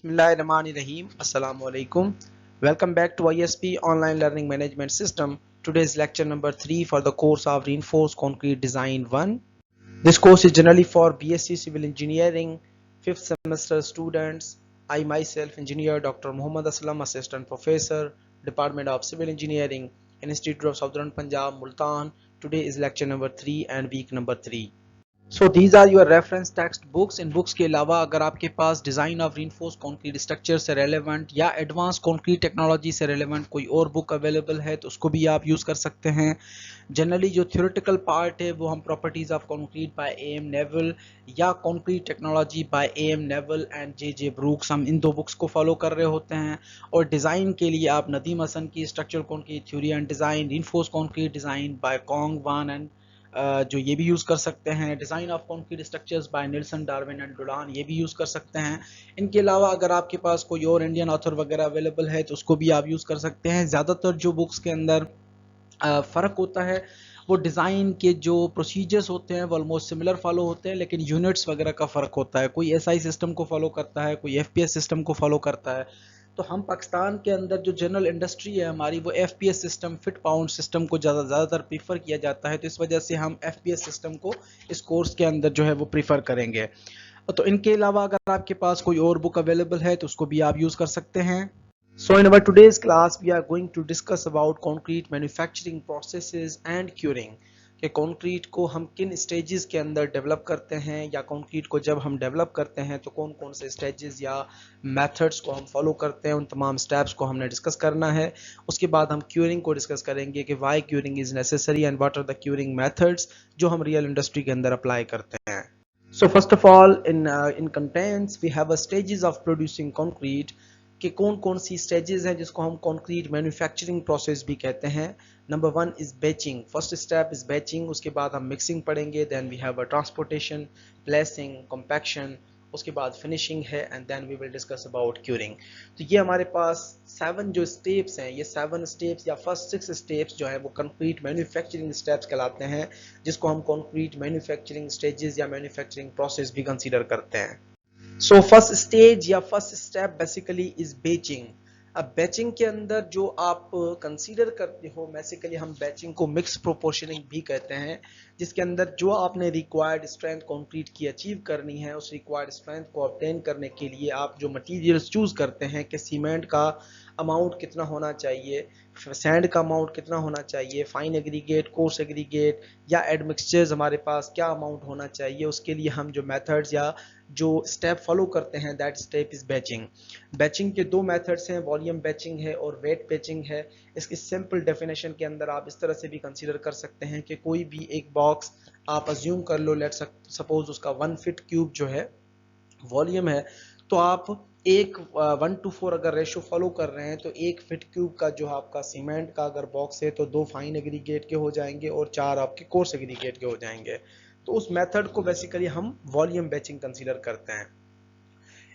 Bismillahirrahmanirrahim. Assalamu alaikum. Welcome back to ISP Online Learning Management System. Today's lecture number 3 for the course of Reinforced Concrete Design 1. This course is generally for BSc Civil Engineering 5th semester students. I myself, Engineer Dr. Muhammad Aslam, Assistant Professor, Department of Civil Engineering, Institute of Southern Punjab, Multan. Today is lecture number 3 and week number 3. So these are your reference text books. इन books के अलावा अगर आपके पास design of reinforce concrete structure से relevant या advance concrete technology से relevant कोई और बुक अवेलेबल है तो उसको भी आप यूज़ कर सकते हैं। जनरली जो थ्योरेटिकल पार्ट है वो हम properties of concrete by M Neville या concrete technology by M Neville and J Brooks, हम इन दो बुक्स को फॉलो कर रहे होते हैं। और डिज़ाइन के लिए आप नदीम हसन की structural concrete theory and design, reinforce concrete design by Kong Wan and जो ये भी यूज़ कर सकते हैं। Design of concrete structures by Nilson Darwin and Dolan, ये भी यूज़ कर सकते हैं। इनके अलावा अगर आपके पास कोई और इंडियन ऑथर वगैरह अवेलेबल है तो उसको भी आप यूज़ कर सकते हैं। ज़्यादातर जो बुक्स के अंदर फ़र्क होता है वो डिज़ाइन के जो प्रोसीजर्स होते हैं वो ऑलमोस्ट सिमिलर फॉलो होते हैं, लेकिन यूनिट्स वगैरह का फ़र्क होता है। कोई एसआई सिस्टम को फॉलो करता है, कोई एफपीएस सिस्टम को फॉलो करता है। तो हम पाकिस्तान के अंदर जो जनरल इंडस्ट्री है हमारी, वो FPS system, fit pound system को ज़्यादातर प्रीफर किया जाता है। तो इस वजह से हम एफपीएस सिस्टम को इस कोर्स के अंदर जो है वो प्रीफर करेंगे। तो इनके अलावा अगर आपके पास कोई और बुक अवेलेबल है तो उसको भी आप यूज़ कर सकते हैं। So in our today's class we are going to discuss about concrete manufacturing processes and curing, कि कंक्रीट को हम किन स्टेजेस के अंदर डेवलप करते हैं या कंक्रीट को जब हम डेवलप करते हैं तो कौन कौन से स्टेजेस या मेथड्स को हम फॉलो करते हैं, उन तमाम स्टेप्स को हमने डिस्कस करना है। उसके बाद हम क्यूरिंग को डिस्कस करेंगे कि why curing is necessary and what are the curing methods जो हम रियल इंडस्ट्री के अंदर अप्लाई करते हैं। So first of all, in contents we have a stages of producing concrete, कि कौन कौन सी स्टेजेस हैं जिसको हम कंक्रीट मैन्युफैक्चरिंग प्रोसेस भी कहते हैं। Number 1 is batching, first step is batching. उसके बाद हम मिक्सिंग पढ़ेंगे, then we have a transportation, placing, compaction, उसके बाद फिनिशिंग है and then we will discuss about curing. तो ये हमारे पास 7 जो स्टेप्स हैं, ये 7 स्टेप्स या फर्स्ट 6 स्टेप्स जो है वो कंक्रीट मैन्युफैक्चरिंग स्टेप्स कहलाते हैं, जिसको हम कंक्रीट मैन्युफैक्चरिंग स्टेजेस या मैन्युफैक्चरिंग प्रोसेस भी कंसीडर करते हैं। सो फर्स्ट स्टेज या first step basically is batching. अब बैचिंग के अंदर जो आप कंसीडर करते हो, बेसिकली हम बैचिंग को मिक्स प्रोपोर्शनिंग भी कहते हैं, जिसके अंदर जो आपने रिक्वायर्ड स्ट्रेंथ कंक्रीट की अचीव करनी है, उस रिक्वायर्ड स्ट्रेंथ को ऑब्टेन करने के लिए आप जो मटेरियल्स चूज करते हैं कि सीमेंट का अमाउंट कितना होना चाहिए, सैंड का अमाउंट कितना होना चाहिए, फाइन एग्रीगेट, कोर्स एग्रीगेट या एडमिक्सचर्स हमारे पास क्या अमाउंट होना चाहिए, उसके लिए हम जो मेथड्स या जो स्टेप फॉलो करते हैं that step is batching. Batching के दो मेथड्स हैं, वॉल्यूम बैचिंग है और वेट बैचिंग है। इसकी सिंपल डेफिनेशन के अंदर आप इस तरह से भी कंसीडर कर सकते हैं कि कोई भी एक बॉक्स आप अज्यूम कर लो, लेट सपोज उसका 1 फीट क्यूब जो है वॉल्यूम है, तो आप एक 1:4 अगर रेशो फॉलो कर रहे हैं तो 1 फीट क्यूब का जो आपका सीमेंट का अगर बॉक्स है तो 2 फाइन एग्रीगेट के हो जाएंगे और 4 आपके कोर्स एग्रीगेट के हो जाएंगे। तो उस मेथड को बेसिकली हम वॉल्यूम बैचिंग कंसीडर करते हैं।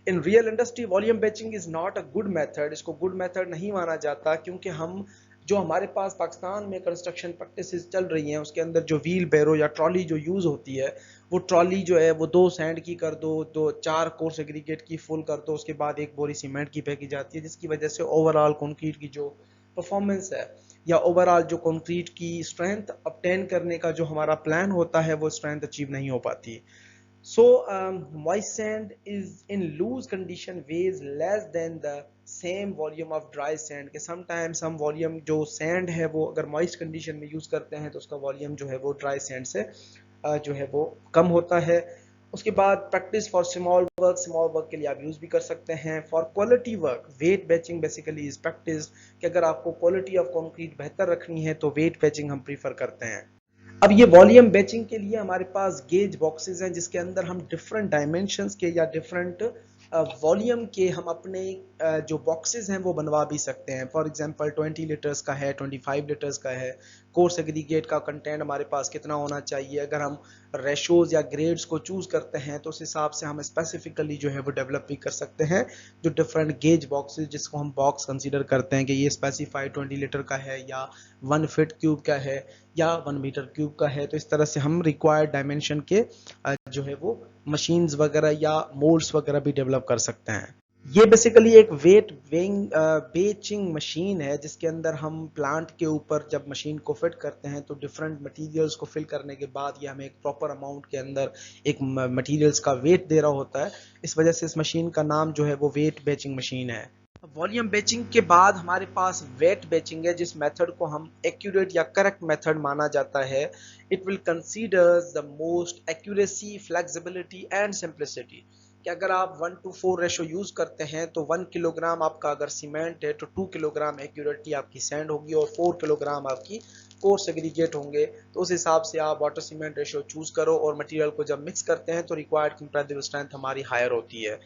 In real industry volume batching is not a good method, इसको गुड मेथड नहीं माना जाता, क्योंकि हम जो हमारे पास पाकिस्तान में कंस्ट्रक्शन प्रैक्टिसेस चल रही हैं उसके अंदर जो व्हील बैरो या ट्रॉली जो यूज़ होती है, वो ट्रॉली जो है वो 2 सैंड की कर दो, 4 कोर्स एग्रीगेट की फुल कर दो, उसके बाद 1 बोरी सीमेंट की फेंकी जाती है, जिसकी वजह से ओवरऑल कंक्रीट की जो परफॉर्मेंस है या ओवरऑल जो कंक्रीट की स्ट्रेंथ ऑब्टेन करने का जो हमारा प्लान होता है वो स्ट्रेंथ अचीव नहीं हो पाती। So moist sand is in loose condition weighs less than the same volume of dry sand, के sometimes हम volume जो sand है वो अगर moist condition में use करते हैं तो उसका volume जो है वो dry sand से जो है वो कम होता है। उसके बाद practice for small work के लिए आप यूज़ भी कर सकते हैं। for quality work weight batching basically is practice, कि अगर आपको quality of concrete बेहतर रखनी है तो weight batching हम prefer करते हैं। अब ये वॉल्यूम बैचिंग के लिए हमारे पास गेज बॉक्सेस हैं, जिसके अंदर हम डिफरेंट डायमेंशंस के या डिफरेंट वॉल्यूम के हम अपने जो बॉक्सेस हैं वो बनवा भी सकते हैं। फॉर एग्जांपल 20 लीटर्स का है, 25 लीटर्स का है। कोर्स एग्रीगेट का कंटेंट हमारे पास कितना होना चाहिए, अगर हम रेशोज या ग्रेड्स को चूज करते हैं तो उस हिसाब से हम स्पेसिफिकली जो है वो डेवलप भी कर सकते हैं जो डिफरेंट गेज बॉक्सेस, जिसको हम बॉक्स कंसीडर करते हैं कि ये स्पेसिफाइड 20 लीटर का है या 1 फीट क्यूब का है या 1 मीटर क्यूब का है। तो इस तरह से हम रिक्वायर्ड डायमेंशन के जो है वो मशीन्स वगैरह या मोल्ड्स वगैरह भी डेवलप कर सकते हैं। ये बेसिकली एक वेट वेइंग बेचिंग मशीन है जिसके अंदर हम प्लांट के ऊपर जब मशीन को फिट करते हैं तो डिफरेंट मटेरियल्स को फिल करने के बाद ये हमें एक प्रॉपर अमाउंट के अंदर एक मटेरियल्स का वेट दे रहा होता है। इस वजह से इस मशीन का नाम जो है वो वेट बेचिंग मशीन है। वॉल्यूम बेचिंग के बाद हमारे पास वेट बेचिंग है, जिस मेथड को हम एक्यूरेट या करेक्ट मेथड माना जाता है। It will consider the most accuracy, flexibility and simplicity. कि अगर आप 1:4 रेशो यूज करते हैं तो 1 किलोग्राम आपका अगर सीमेंट है तो 2 किलोग्राम एक्यूरेटली आपकी सैंड होगी और 4 किलोग्राम आपकी कोर्स एग्रीगेट होंगे। तो उस हिसाब से आप वाटर सीमेंट रेशो चूज करो और मटेरियल को जब मिक्स करते हैं तो रिक्वायर्ड कंप्रेसिव स्ट्रेंथ हमारी हायर होती है।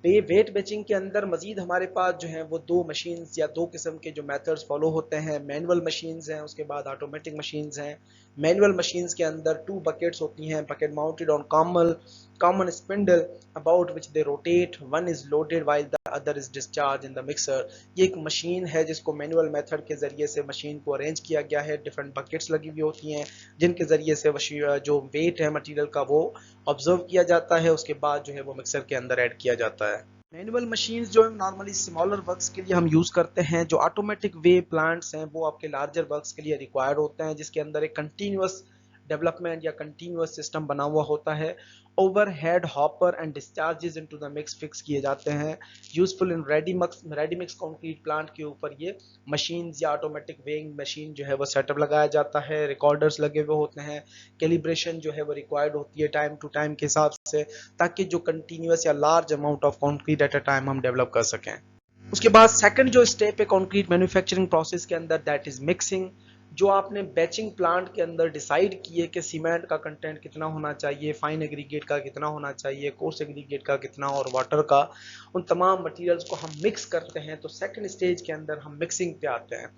वेट बेचिंग के अंदर मजीद हमारे पास जो है वो दो मशीन्स या दो किस्म के जो मेथड्स फॉलो होते हैं। मैनुअल मशीन्स हैं, उसके बाद ऑटोमेटिक मशीन्स हैं। मैनुअल मशीन्स के अंदर 2 बकेट्स होती हैं, bucket mounted on common spindle about which they rotate. One is loaded while the other is discharged in the mixer. ये एक मशीन है जिसको मैनुअल मेथड के जरिए से मशीन को अरेंज किया गया है। डिफरेंट बकेट्स लगी हुई होती हैं जिनके जरिए से जो वेट है मटेरियल का वो ऑब्जर्व किया जाता है, उसके बाद जो है वो मिक्सर के अंदर ऐड किया जाता है। मैनुअल मशीन्स जो नॉर्मली स्मॉलर वर्क्स के लिए हम यूज करते हैं। जो ऑटोमेटिक वे प्लांट्स हैं वो आपके लार्जर वर्क्स के लिए रिक्वायर्ड होते हैं, जिसके अंदर एक कंटिन्यूअस डेवलपमेंट या कंटिन्यूअस सिस्टम बना हुआ होता है। Overhead hopper and discharges into the mix fix किए जाते हैं। Useful in ready mix concrete plant के ऊपर ये मशीन्स या ऑटोमेटिक वेइंग मशीन जो है वो सेटअप लगाया जाता है। रिकॉर्डर्स लगे हुए होते हैं। कैलिब्रेशन जो है वो रिक्वायर्ड होती है टाइम टू टाइम के हिसाब से, ताकि जो कंटिन्यूअस या large amount of concrete at a time हम डेवलप कर सकें। उसके बाद सेकंड जो स्टेप है कंक्रीट मैन्युफैक्चरिंग प्रोसेस के अंदर, दैट इज मिक्सिंग। जो आपने बैचिंग प्लांट के अंदर डिसाइड किए कि सीमेंट का कंटेंट कितना होना चाहिए, फाइन एग्रीगेट का कितना होना चाहिए, कोर्स एग्रीगेट का कितना और वाटर का, उन तमाम मटेरियल्स को हम मिक्स करते हैं। तो सेकंड स्टेज के अंदर हम मिक्सिंग पे आते हैं।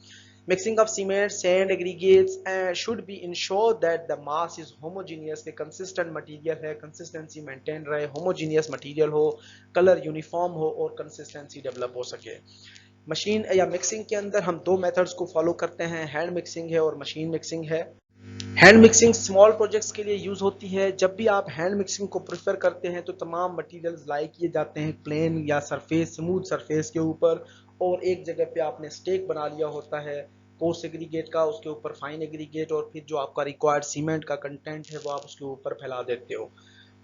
Mixing of cement, sand, aggregates should be ensure that the mass is homogeneous, कि consistent material है, consistency maintain रहे, homogeneous material हो, color uniform हो और consistency develop हो सके। मशीन या मिक्सिंग के अंदर हम दो मेथड्स को फॉलो करते हैं, हैंड मिक्सिंग है और मशीन मिक्सिंग है। हैंड मिक्सिंग स्मॉल प्रोजेक्ट्स के लिए यूज होती है। जब भी आप हैंड मिक्सिंग को प्रेफर करते हैं तो तमाम मटेरियल्स लाई किए जाते हैं प्लेन या सरफेस, स्मूथ सरफेस के ऊपर, और एक जगह पे आपने स्टेक बना लिया होता है कोर्स एग्रीगेट का, उसके ऊपर फाइन एग्रीगेट, और फिर जो आपका रिक्वायर्ड सीमेंट का कंटेंट है वो आप उसके ऊपर फैला देते हो।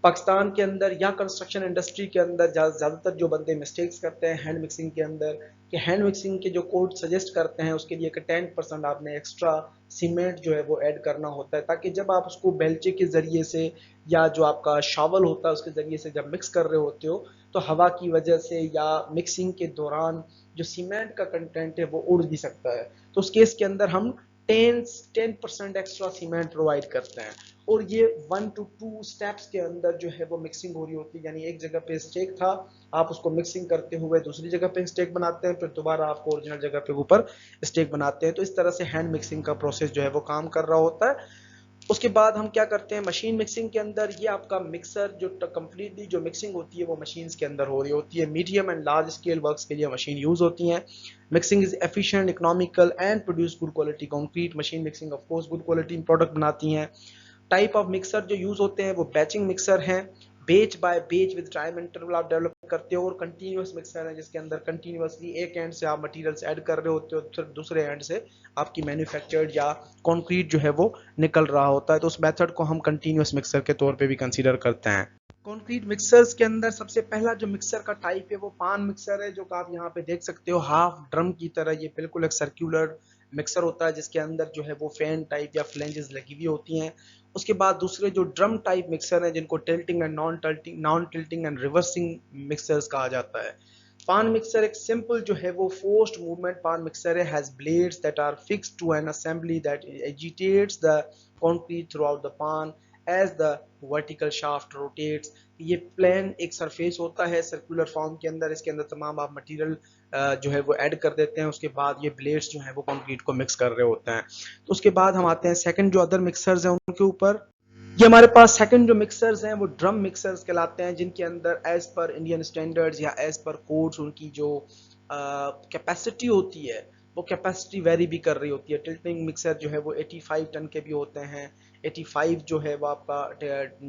पाकिस्तान के अंदर या कंस्ट्रक्शन इंडस्ट्री के अंदर ज़्यादातर जो बंदे मिस्टेक्स करते हैं हैंड मिक्सिंग के अंदर, कि हैंड मिक्सिंग के जो कोड सजेस्ट करते हैं उसके लिए कि 10% आपने एक्स्ट्रा सीमेंट जो है वो ऐड करना होता है, ताकि जब आप उसको बेलचे के ज़रिए से या जो आपका शावल होता है उसके ज़रिए से जब मिक्स कर रहे होते हो तो हवा की वजह से या मिक्सिंग के दौरान जो सीमेंट का कंटेंट है वो उड़ भी सकता है। तो उस केस के अंदर हम 10% एक्स्ट्रा सीमेंट प्रोवाइड करते हैं। और ये 1 to 2 स्टेप्स के अंदर जो है वो मिक्सिंग हो रही होती है। यानी एक जगह पे स्टेक था, आप उसको मिक्सिंग करते हुए दूसरी जगह पे स्टेक बनाते हैं, फिर दोबारा आपको ओरिजिनल जगह पे ऊपर स्टेक बनाते हैं। तो इस तरह से हैंड मिक्सिंग का प्रोसेस जो है वो काम कर रहा होता है। उसके बाद हम क्या करते हैं मशीन मिक्सिंग के अंदर, ये आपका मिक्सर जो कंप्लीटली जो मिक्सिंग होती है वो मशीन्स के अंदर हो रही होती है। Medium and large scale works के लिए मशीन यूज होती हैं। Mixing is efficient, economical and produce good quality concrete. Machine mixing of course good quality product बनाती हैं। टाइप ऑफ मिक्सर जो यूज होते हैं वो बैचिंग मिक्सर हैं, बेच बाय बेच विद टाइम इंटरवल आप डेवलप करते हो, और कंटिन्यूअस मिक्सर है जिसके अंदर कंटिन्यूअसली एक एंड से आप मटेरियल्स ऐड कर रहे होते हो, फिर दूसरे एंड से आपकी मैन्युफैक्चर्ड या कंक्रीट जो है वो निकल रहा होता है। तो उस मेथड को हम कंटिन्यूअस मिक्सर के तौर पे भी कंसीडर करते हैं। कंक्रीट मिक्सर्स के अंदर सबसे पहला जो मिक्सर का टाइप है वो पान मिक्सर है, जो आप यहाँ पे देख सकते हो हाफ ड्रम की तरह। ये बिल्कुल एक सर्कुलर मिक्सर होता है जिसके अंदर जो है वो फैन टाइप या फ्लेंजेस लगी हुई होती हैं। उसके बाद दूसरे जो ड्रम टाइप मिक्सर हैं जिनको tilting and non tilting and reversing mixers कहा जाता है। पान मिक्सर एक सिंपल जो है वो फोर्स्ड मूवमेंट पान मिक्सर है, has blades that are fixed to an assembly that agitates the concrete throughout the pan as the vertical shaft rotates. ये प्लेन एक सरफेस होता है सर्कुलर फॉर्म के अंदर, इसके अंदर तमाम आप मटेरियल जो है वो ऐड कर देते हैं। उसके बाद ये ब्लेड्स जो है वो कंक्रीट को मिक्स कर रहे होते हैं। तो उसके बाद हम आते हैं सेकंड जो अदर मिक्सर्स हैं उनके ऊपर। ये हमारे पास सेकंड जो मिक्सर्स हैं वो ड्रम मिक्सर्स कहलाते हैं, जिनके अंदर एज पर इंडियन स्टैंडर्ड्स या एज पर कोड्स उनकी जो कैपेसिटी होती है वो कैपेसिटी वेरी भी कर रही होती है। टिल्टिंग मिक्सर जो है वो 85 टन के भी होते हैं। 85 जो है वो आपका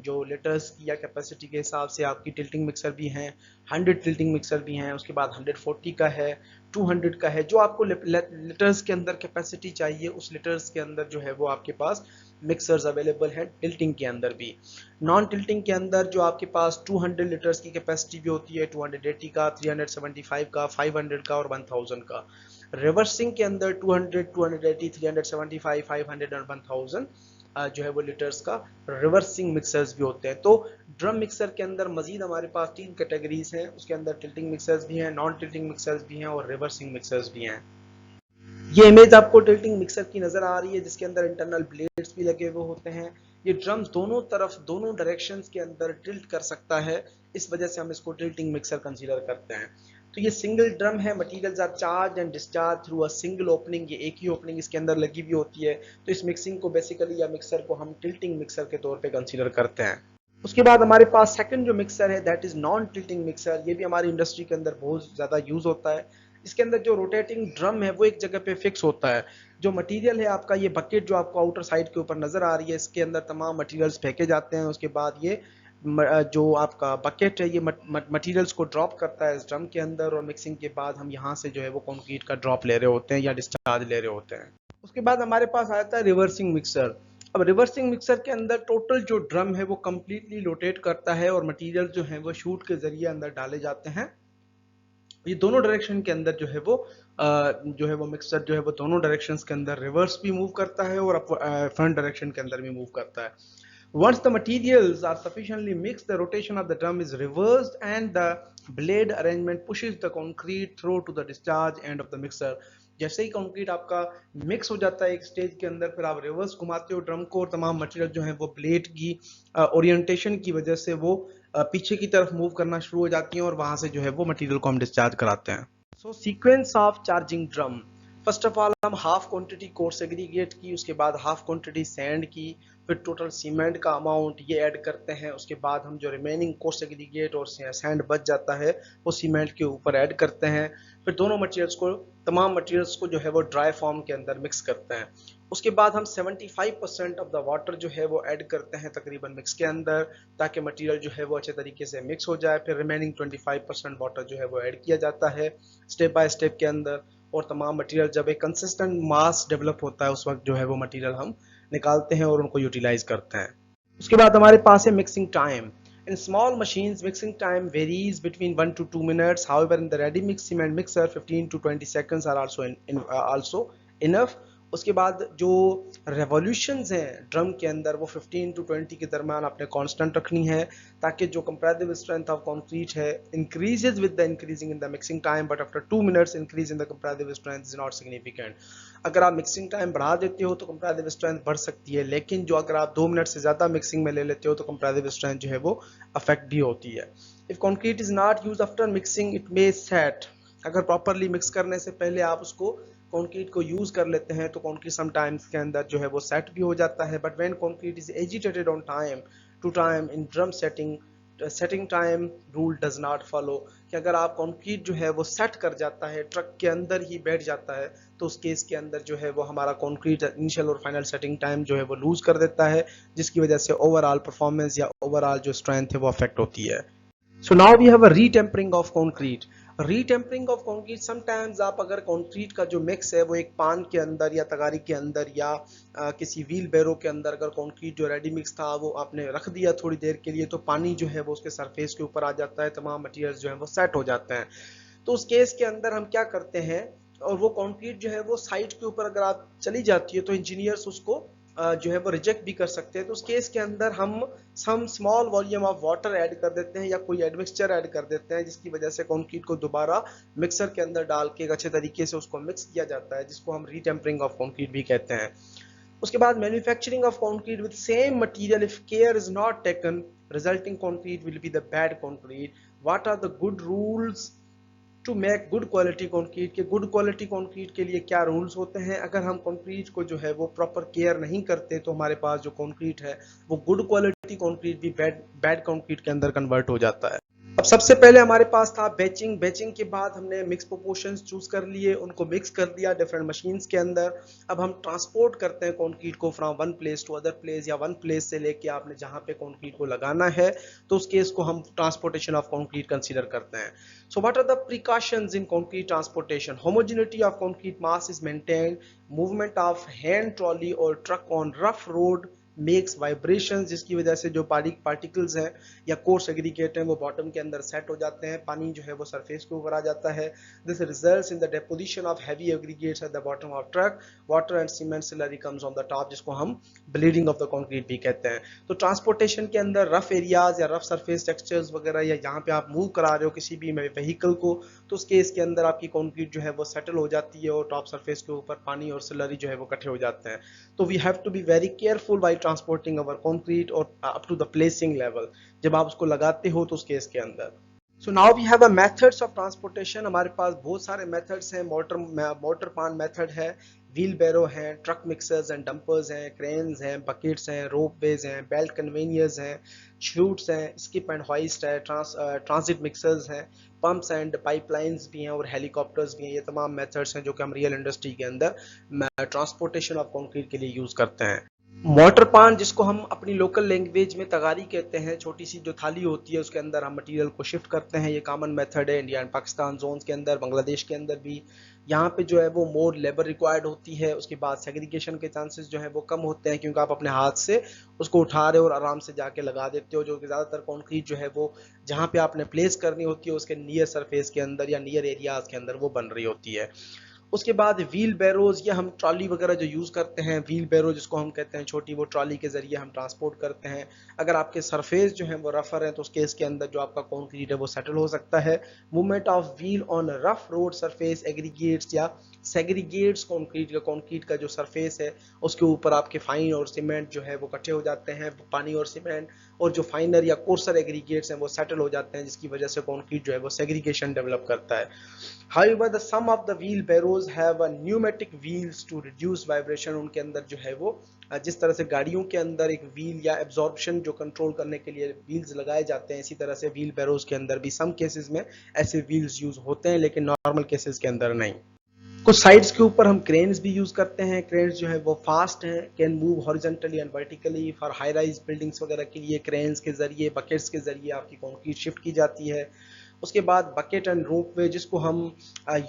जो लीटर्स की या कैपेसिटी के हिसाब से आपकी टिल्टिंग मिक्सर भी हैं। 100 टिल्टिंग मिक्सर भी हैं। उसके बाद 140 का है, 200 का है। जो आपको लीटर्स के अंदर कैपेसिटी चाहिए उस लीटर्स के अंदर जो है वो आपके पास मिक्सर्स अवेलेबल हैं। टिल्टिंग के अंदर भी, नॉन टिल्टिंग के अंदर जो आपके पास 200 लीटर्स की कैपेसिटी भी होती है, 280 का, 375 का, 500 का और 1000 का। रिवर्सिंग के अंदर 200, 280, 375, 500 और 1000 जो है वो लीटर्स का रिवर्सिंग मिक्सर्स भी होते हैं। तो ड्रम मिक्सर के अंदर मजीद हमारे पास 3 कैटेगरीज हैं। उसके अंदर टिल्टिंग मिक्सर्स भी हैं, नॉन टिल्टिंग मिक्सर्स भी हैं और रिवर्सिंग मिक्सर्स भी हैं। ये इमेज आपको टिल्टिंग मिक्सर की नजर आ रही है जिसके अंदर इंटरनल ब्लेड्स भी लगे हुए होते हैं। ये ड्रम्स दोनों तरफ, दोनों डायरेक्शंस के अंदर टिल्ट कर सकता है, इस वजह से हम इसको टिल्टिंग मिक्सर कंसीडर करते हैं। तो ये सिंगल ड्रम है, materials are charge and discharge through a single opening. ये एक ही ओपनिंग इसके अंदर लगी हुई होती है। तो इस मिक्सिंग को बेसिकली या मिक्सर को हम टिल्टिंग मिक्सर के तौर पे कंसीडर करते हैं। उसके बाद हमारे पास सेकंड जो मिक्सर है that is non tilting mixer. ये भी हमारी इंडस्ट्री के अंदर बहुत ज्यादा यूज होता है। इसके अंदर जो रोटेटिंग ड्रम है वो एक जगह पे फिक्स होता है। जो मटेरियल है आपका, ये बकेट जो आपको आउटर साइड के ऊपर नजर आ रही है, इसके अंदर तमाम मटेरियल्स फेंके जाते हैं। उसके बाद ये जो आपका बकेट है ये मटेरियल्स को ड्रॉप करता है इस ड्रम के अंदर, और मिक्सिंग के बाद हम यहाँ से जो है वो कंक्रीट का ड्रॉप ले रहे होते हैं या डिस्चार्ज ले रहे होते हैं। उसके बाद हमारे पास आता है रिवर्सिंग मिक्सर। अब रिवर्सिंग मिक्सर के अंदर टोटल जो ड्रम है वो कम्प्लीटली रोटेट करता है और मटेरियल जो है वो शूट के जरिए अंदर डाले जाते हैं। ये दोनों डायरेक्शन के अंदर जो है वो मिक्सर जो है वो दोनों डायरेक्शंस के अंदर रिवर्स भी मूव करता है और फ्रंट डायरेक्शन के अंदर भी मूव करता है। Once the materials are sufficiently mixed, the rotation of the drum is reversed and the blade arrangement pushes the concrete through to the discharge end of the mixer. जैसे ही concrete आपका mix हो जाता है एक stage के अंदर, फिर आप रिवर्स घुमाते हो ड्रम को और तमाम मटेरियल जो है वो ब्लेड की ओरिएंटेशन की वजह से वो पीछे की तरफ मूव करना शुरू हो जाती हैं और वहां से जो है वो मटेरियल को हम डिस्चार्ज कराते हैं। So sequence of charging drum. First of all हम हाफ क्वांटिटी कोर्स एग्रीगेट की, उसके बाद हाफ क्वांटिटी सैंड की, फिर टोटल सीमेंट का अमाउंट ये ऐड करते हैं। उसके बाद हम जो रिमेनिंग कोर्स एग्रीगेट और सैंड बच जाता है वो सीमेंट के ऊपर ऐड करते हैं। फिर दोनों मटेरियल्स को, तमाम मटेरियल्स को जो है वो ड्राई फॉर्म के अंदर मिक्स करते हैं। उसके बाद हम 75% ऑफ द वाटर जो है वो ऐड करते हैं तकरीबन मिक्स के अंदर, ताकि मटेरियल जो है वो अच्छे तरीके से मिक्स हो जाए। फिर रिमेनिंग 25% वाटर जो है वो ऐड किया जाता है स्टेप बाय स्टेप के अंदर, और तमाम मटेरियल जब एक कंसिस्टेंट मास डेवलप होता है उस वक्त जो है वो मटेरियल हम निकालते हैं और उनको यूटिलाइज करते हैं। उसके बाद हमारे पास है mixing time. In small machines, mixing time varies between 1 to 2 minutes. However, in the ready mix cement mixer, 15 to 20 seconds are also enough. उसके बाद जो रेवोल्यूशंस हैं ड्रम के अंदर वो 15 to 20 के दरमियान आपने कांस्टेंट रखनी है, ताकि जो कंपैरेटिव स्ट्रेंथ ऑफ कंक्रीट है increases with the increasing in the mixing time, but after 2 minutes increase in the comparative strength is not significant. अगर आप मिक्सिंग टाइम बढ़ा देते हो तो कंपैरेटिव स्ट्रेंथ बढ़ सकती है, लेकिन जो अगर आप 2 मिनट से ज़्यादा मिक्सिंग में ले लेते हो तो कंपैरेटिव स्ट्रेंथ जो है वो अफेक्ट भी होती है। If concrete is not used after mixing it may set. अगर प्रॉपरली मिक्स करने से पहले आप उसको कंक्रीट को यूज कर लेते हैं तो कंक्रीट समटाइम्स के अंदर जो है वो सेट भी हो जाता है। But when concrete is agitated on time to time in drum setting time rule does not follow, कि अगर आप कंक्रीट जो है वो सेट कर जाता है, ट्रक के अंदर ही बैठ जाता है, तो उस केस के अंदर जो है वो हमारा कंक्रीट इनिशियल और फाइनल सेटिंग टाइम जो है वो लूज कर देता है, जिसकी वजह से ओवरऑल परफॉर्मेंस या ओवरऑल जो स्ट्रेंथ है वो अफेक्ट होती है। So now we have a retempering of concrete. Retempering of concrete, sometimes आप अगर कंक्रीट का जो मिक्स है वो एक पान के अंदर या तगारी के अंदर या किसी व्हील बैरो के अंदर अगर कंक्रीट जो रेडी मिक्स था वो आपने रख दिया थोड़ी देर के लिए, तो पानी जो है वो उसके सरफेस के ऊपर आ जाता है, तमाम मटेरियल्स जो है वो सेट हो जाते हैं। तो उस केस के अंदर हम क्या करते हैं, और वो कंक्रीट जो है वो साइड के ऊपर अगर आप चली जाती है तो इंजीनियर्स उसको जो है वो रिजेक्ट भी कर सकते हैं। तो उस केस के अंदर हम some small volume of water add कर देते हैं या कोई एडमिक्सचर ऐड कर देते हैं, जिसकी वजह से कंक्रीट को दोबारा मिक्सर के अंदर डाल के एक अच्छे तरीके से उसको मिक्स किया जाता है, जिसको हम रीटेम्परिंग ऑफ कंक्रीट भी कहते हैं। उसके बाद manufacturing of concrete with same material if care is not taken resulting concrete will be the bad concrete. What are the good rules to make good quality concrete? के गुड क्वालिटी कंक्रीट के लिए क्या rules होते हैं? अगर हम concrete को जो है वो प्रॉपर केयर नहीं करते तो हमारे पास जो कंक्रीट है वो गुड क्वालिटी कंक्रीट भी बैड कंक्रीट के अंदर कन्वर्ट हो जाता है। अब सबसे पहले हमारे पास था बैचिंग। बैचिंग के बाद हमने मिक्स प्रोपोर्शंस चूज कर लिए, उनको मिक्स कर दिया डिफरेंट मशीन्स के अंदर। अब हम ट्रांसपोर्ट करते हैं कंक्रीट को from one place to other place, या वन प्लेस से लेके आपने जहां पे कंक्रीट को लगाना है, तो उस केस को हम ट्रांसपोर्टेशन ऑफ कंक्रीट कंसीडर करते हैं। So what are the precautions in concrete transportation? Homogeneity of concrete mass is maintained, movement of hand trolley और truck on rough road makes vibrations, जिसकी वजह से जो पार्टिकल्स हैं या कोर्स एग्रीगेट हैं वो बॉटम के अंदर सेट हो जाते हैं, पानी जो है वो सरफेस के ऊपर आ जाता है। This results in the deposition of heavy aggregates at the bottom of truck, water and cement slurry comes on the top, जिसको हम ब्लीडिंग ऑफ द कंक्रीट भी कहते हैं। तो ट्रांसपोर्टेशन के अंदर रफ एरियाज या रफ सरफेस टेक्सचर्स वगैरह, या जहाँ पे आप मूव करा रहे हो किसी भी व्हीकल को, तो उस केस के अंदर आपकी कंक्रीट जो है वो सेटल हो जाती है और टॉप सरफेस के ऊपर पानी और स्लरी जो है वो इकट्ठे हो जाते हैं। तो we have to be very careful while transporting our concrete और up to the placing level, जब आप उसको लगाते हो तो उस केस के अंदर। So now we have a methods of transportation. हमारे पास बहुत सारे मेथड्स हैं। मोटर पान मेथड है, व्हील बैरो हैं, ट्रक मिक्सर्स एंड डंपर्स हैं, क्रेन्स हैं, बकेट्स हैं, रोपवेज हैं, बेल्ट कन्वेनियर्स हैं, शूट्स हैं, स्किप एंड हॉइस्ट है, ट्रांजिट मिक्सर्स हैं, पंप्स एंड पाइपलाइंस भी हैं और हेलीकॉप्टर्स भी हैं। ये तमाम मेथड्स हैं जो कि हम रियल इंडस्ट्री के अंदर ट्रांसपोर्टेशन ऑफ कंक्रीट के लिए यूज करते हैं। मोटर पान, जिसको हम अपनी लोकल लैंग्वेज में तगारी कहते हैं, छोटी सी जो थाली होती है उसके अंदर हम मटेरियल को शिफ्ट करते हैं। ये कॉमन मेथड है इंडिया एंड पाकिस्तान जोन्स के अंदर, बांग्लादेश के अंदर भी। यहाँ पे जो है वो मोर लेबर रिक्वायर्ड होती है, उसके बाद सेग्रीगेशन के चांसेस जो है वो कम होते हैं, क्योंकि आप अपने हाथ से उसको उठा रहे हो और आराम से जाके लगा देते हो, जो कि ज़्यादातर कंक्रीट जो है वो जहाँ पे आपने प्लेस करनी होती है उसके नियर सरफेस के अंदर या नियर एरियाज के अंदर वो बन रही होती है। उसके बाद व्हील बैरोज, या हम ट्रॉली वगैरह जो यूज़ करते हैं, व्हील बैरो जिसको हम कहते हैं छोटी, वो ट्रॉली के ज़रिए हम ट्रांसपोर्ट करते हैं। अगर आपके सरफेस जो है वो रफर है तो उस केस के अंदर जो आपका कंक्रीट है वो सेटल हो सकता है। Movement of wheel on rough road surface aggregates या सेग्रीगेट्स कंक्रीट का जो सरफेस है उसके ऊपर आपके फाइन और सीमेंट जो है वो इकट्ठे हो जाते हैं, पानी और सीमेंट, और जो फाइनर या कोर्सर एग्रीगेट्स हैं वो सेटल हो जाते हैं, जिसकी वजह से कंक्रीट जो है वो सेग्रीगेशन डेवलप करता है। However, the some of the wheel barrows have a pneumatic wheels to reduce vibration। उनके अंदर जो है वो जिस तरह से गाड़ियों के अंदर एक व्हील या एब्जॉर्प्शन जो कंट्रोल करने के लिए व्हील्स लगाए जाते हैं, इसी तरह से व्हील बैरोज के अंदर भी सम केसेस में ऐसे व्हील्स यूज होते हैं, लेकिन नॉर्मल केसेस के अंदर नहीं। कुछ साइड्स के ऊपर हम क्रेन्स भी यूज करते हैं। क्रेन्स जो है वो फास्ट हैं, can move horizontally and vertically for high rise buildings वगैरह के लिए क्रेन्स के जरिए, बकेट्स के जरिए आपकी कंक्रीट शिफ्ट की जाती है। उसके बाद बकेट एंड रोपवे, जिसको हम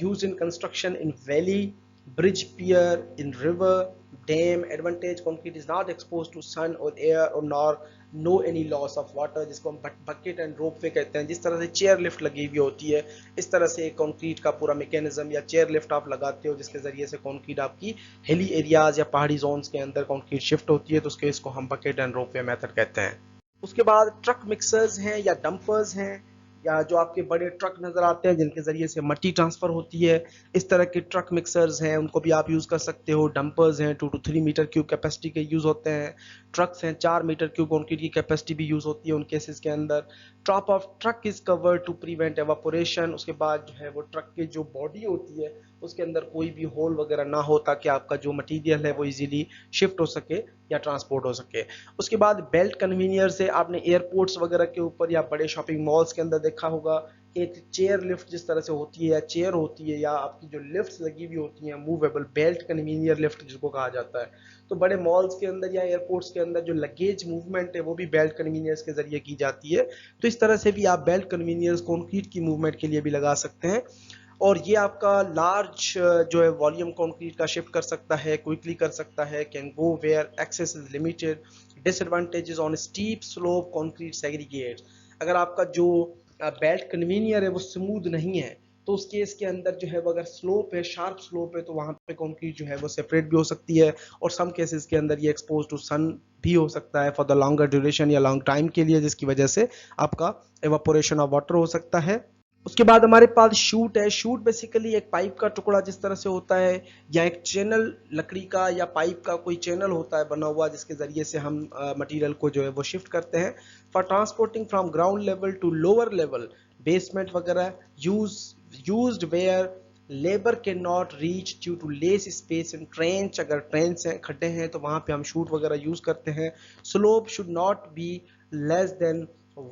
use in construction in valley, bridge pier, in river, dam. Advantage, concrete is not expose to sun और एयर और nor no any loss of water, जिसको हम बकेट एंड रोपवे कहते हैं। जिस तरह से चेयर लिफ्ट लगी हुई होती है, इस तरह से कंक्रीट का पूरा मैकेनिज्म या चेयर लिफ्ट आप लगाते हो, जिसके जरिए से कंक्रीट आपकी हिली एरियाज या पहाड़ी जोन्स के अंदर कंक्रीट शिफ्ट होती है, तो उसके इसको हम बकेट एंड रोपवे मेथड कहते हैं। उसके बाद ट्रक मिक्सर्स हैं या डंपर्स हैं, या जो आपके बड़े ट्रक नजर आते हैं जिनके जरिए से मट्टी ट्रांसफर होती है, इस तरह के ट्रक मिक्सर्स हैं, उनको भी आप यूज कर सकते हो। डंपर्स हैं 2 to 3 मीटर क्यूब कैपेसिटी के यूज होते हैं। ट्रक्स हैं 4 मीटर क्यूब कंक्रीट की कैपेसिटी भी यूज होती है उन केसेस के अंदर। Top of truck is covered to prevent evaporation. उसके बाद जो है वो ट्रक की जो बॉडी होती है उसके अंदर कोई भी होल वगैरह ना हो, ताकि आपका जो मटेरियल है वो इजीली शिफ्ट हो सके या ट्रांसपोर्ट हो सके। उसके बाद बेल्ट कन्वीनियर से आपने एयरपोर्ट्स वगैरह के ऊपर या बड़े शॉपिंग मॉल्स के अंदर देखा होगा, एक चेयर लिफ्ट जिस तरह से होती है, या चेयर होती है, या आपकी जो लिफ्ट लगी हुई होती हैं मूवेबल, बेल्ट कन्वीनियर लिफ्ट जिसको कहा जाता है। तो बड़े मॉल्स के अंदर या एयरपोर्ट्स के अंदर जो लगेज मूवमेंट है वो भी बेल्ट कन्वीनियर्स के जरिए की जाती है। तो इस तरह से भी आप बेल्ट कन्वीनियर्स कंक्रीट की मूवमेंट के लिए भी लगा सकते हैं, और ये आपका लार्ज जो है वॉल्यूम कंक्रीट का शिफ्ट कर सकता है, क्विकली कर सकता है, can go where access is limited. Disadvantages on steep slope concrete segregate, अगर आपका जो बेल्ट कन्वीनियर है वो स्मूथ नहीं है तो उस केस के अंदर जो है वो अगर स्लोप है, शार्प स्लोप है, तो वहां पे कंक्रीट जो है वो सेपरेट भी हो सकती है, और सम केसेस के अंदर ये एक्सपोज टू सन भी हो सकता है फॉर द लॉन्गर ड्यूरेशन या लॉन्ग टाइम के लिए, जिसकी वजह से आपका एवापोरेशन ऑफ वाटर हो सकता है। उसके बाद हमारे पास शूट है। शूट बेसिकली एक पाइप का टुकड़ा जिस तरह से होता है, या एक चैनल लकड़ी का या पाइप का कोई चैनल होता है बना हुआ, जिसके जरिए से हम मटेरियल को जो है वो शिफ्ट करते हैं for transporting from ground level to lower level, basement वगैरह। Used where labour can not reach due to less space in trench, अगर ट्रेंच हैं, खड्डे हैं, तो वहां पे हम शूट वगैरह यूज करते हैं। Slope should not be less then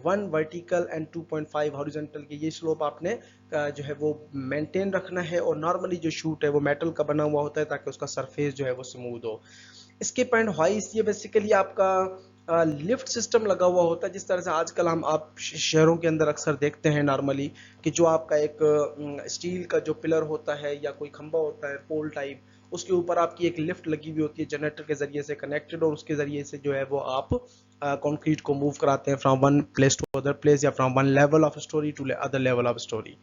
1 vertical and 2.5 horizontal के ये स्लोप आपने जो है वो मेंटेन रखना है। और नॉर्मली जो शूट है वो मेटल का बना हुआ होता है ताकि उसका सरफेस जो है वो स्मूथ हो। इसके पॉइंट वाइज ये बेसिकली आपका लिफ्ट सिस्टम लगा हुआ होता है, जिस तरह से आजकल हम आप शहरों के अंदर अक्सर देखते हैं नॉर्मली कि जो आपका एक स्टील का जो पिलर होता है या कोई खंबा होता है पोल टाइप, उसके ऊपर आपकी एक लिफ्ट लगी हुई होती है जनरेटर के जरिए से कनेक्टेड, और उसके जरिए से जो है वो आप कंक्रीट को मूव कराते हैं from one place to other place या from one level of storey to other level of storey.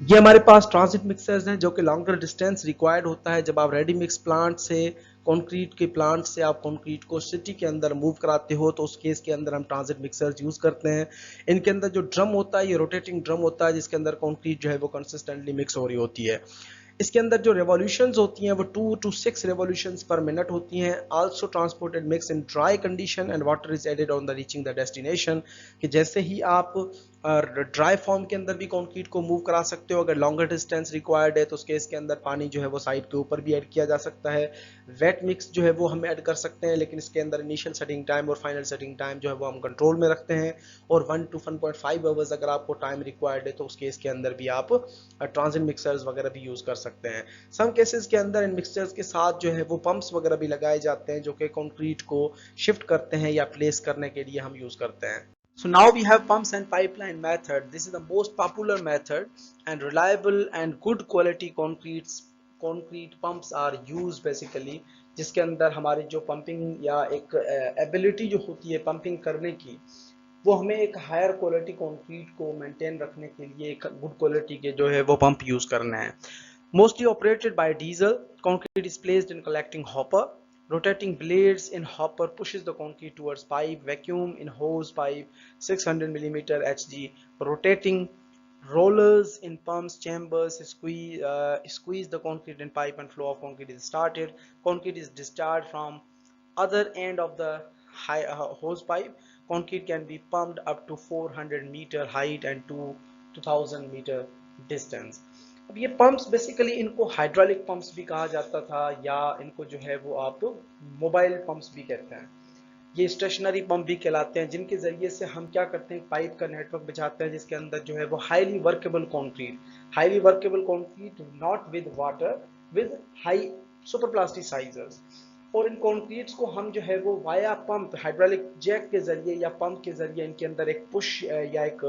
ये हमारे पास ट्रांजिट मिक्सर्स हैं जो कि लॉन्गर डिस्टेंस रिक्वायर्ड होता है। जब आप रेडी मिक्स प्लांट से कंक्रीट के प्लांट से आप कंक्रीट को सिटी के अंदर मूव कराते हो तो उस केस के अंदर हम ट्रांजिट मिक्सर्स यूज करते हैं। इनके अंदर जो ड्रम होता है ये रोटेटिंग ड्रम होता है जिसके अंदर कंक्रीट जो है वो कंसिस्टेंटली मिक्स हो रही होती है। इसके अंदर जो रेवोल्यूशंस होती हैं वो 2 to 6 रेवोल्यूशंस पर मिनट होती हैं। Also transported mix in dry condition and water is added on the reaching the destination, कि जैसे ही आप ड्राई फॉर्म के अंदर भी कंक्रीट को मूव करा सकते हो। अगर लॉन्गर डिस्टेंस रिक्वायर्ड है तो उसके इसके अंदर पानी जो है वो साइड के ऊपर भी ऐड किया जा सकता है। वेट मिक्स जो है वो हम ऐड कर सकते हैं, लेकिन इसके अंदर इनिशियल सेटिंग टाइम और फाइनल सेटिंग टाइम जो है वो हम कंट्रोल में रखते हैं। और 1 to 1.5 आवर्स अगर आपको टाइम रिक्वायर्ड है तो उस केस के अंदर भी आप ट्रांजिट मिक्सर्स वगैरह भी यूज कर सकते हैं। सम केसेस के अंदर इन मिक्सचर्स के साथ जो है वो पंप्स वगैरह भी लगाए जाते हैं जो कि कंक्रीट को शिफ्ट करते हैं या प्लेस करने के लिए हम यूज करते हैं। So now we have pumps and pipeline method. This is the most popular method and reliable and good quality concrete pumps are used basically, जिसके अंदर हमारी जो पंपिंग या एक एबिलिटी जो होती है पंपिंग करने की, वो हमें एक हायर क्वालिटी कंक्रीट को मेंटेन रखने के लिए एक गुड क्वालिटी के जो है वो पंप यूज करना है। Mostly operated by diesel, concrete is placed in collecting hopper. Rotating blades in hopper pushes the concrete towards pipe. Vacuum in hose pipe 600 mm HG. Rotating rollers in pumps chambers squeeze the concrete in pipe and flow of concrete is started. Concrete is discharged from other end of the hose pipe. Concrete can be pumped up to 400 meter height and to 2000 meter distance. अब ये pumps basically इनको hydraulic pumps भी कहा जाता था या इनको जो है वो आप मोबाइल पंप्स भी कहते हैं। ये स्टेशनरी पंप भी कहलाते हैं, जिनके जरिए से हम क्या करते हैं पाइप का नेटवर्क बिछाते हैं जिसके अंदर जो है वो highly workable concrete not with water with high super plasticisers. और इन कंक्रीट्स को हम जो है वो वाया पंप हाइड्रोलिक जैक के जरिए या पंप के जरिए इनके अंदर एक पुश या एक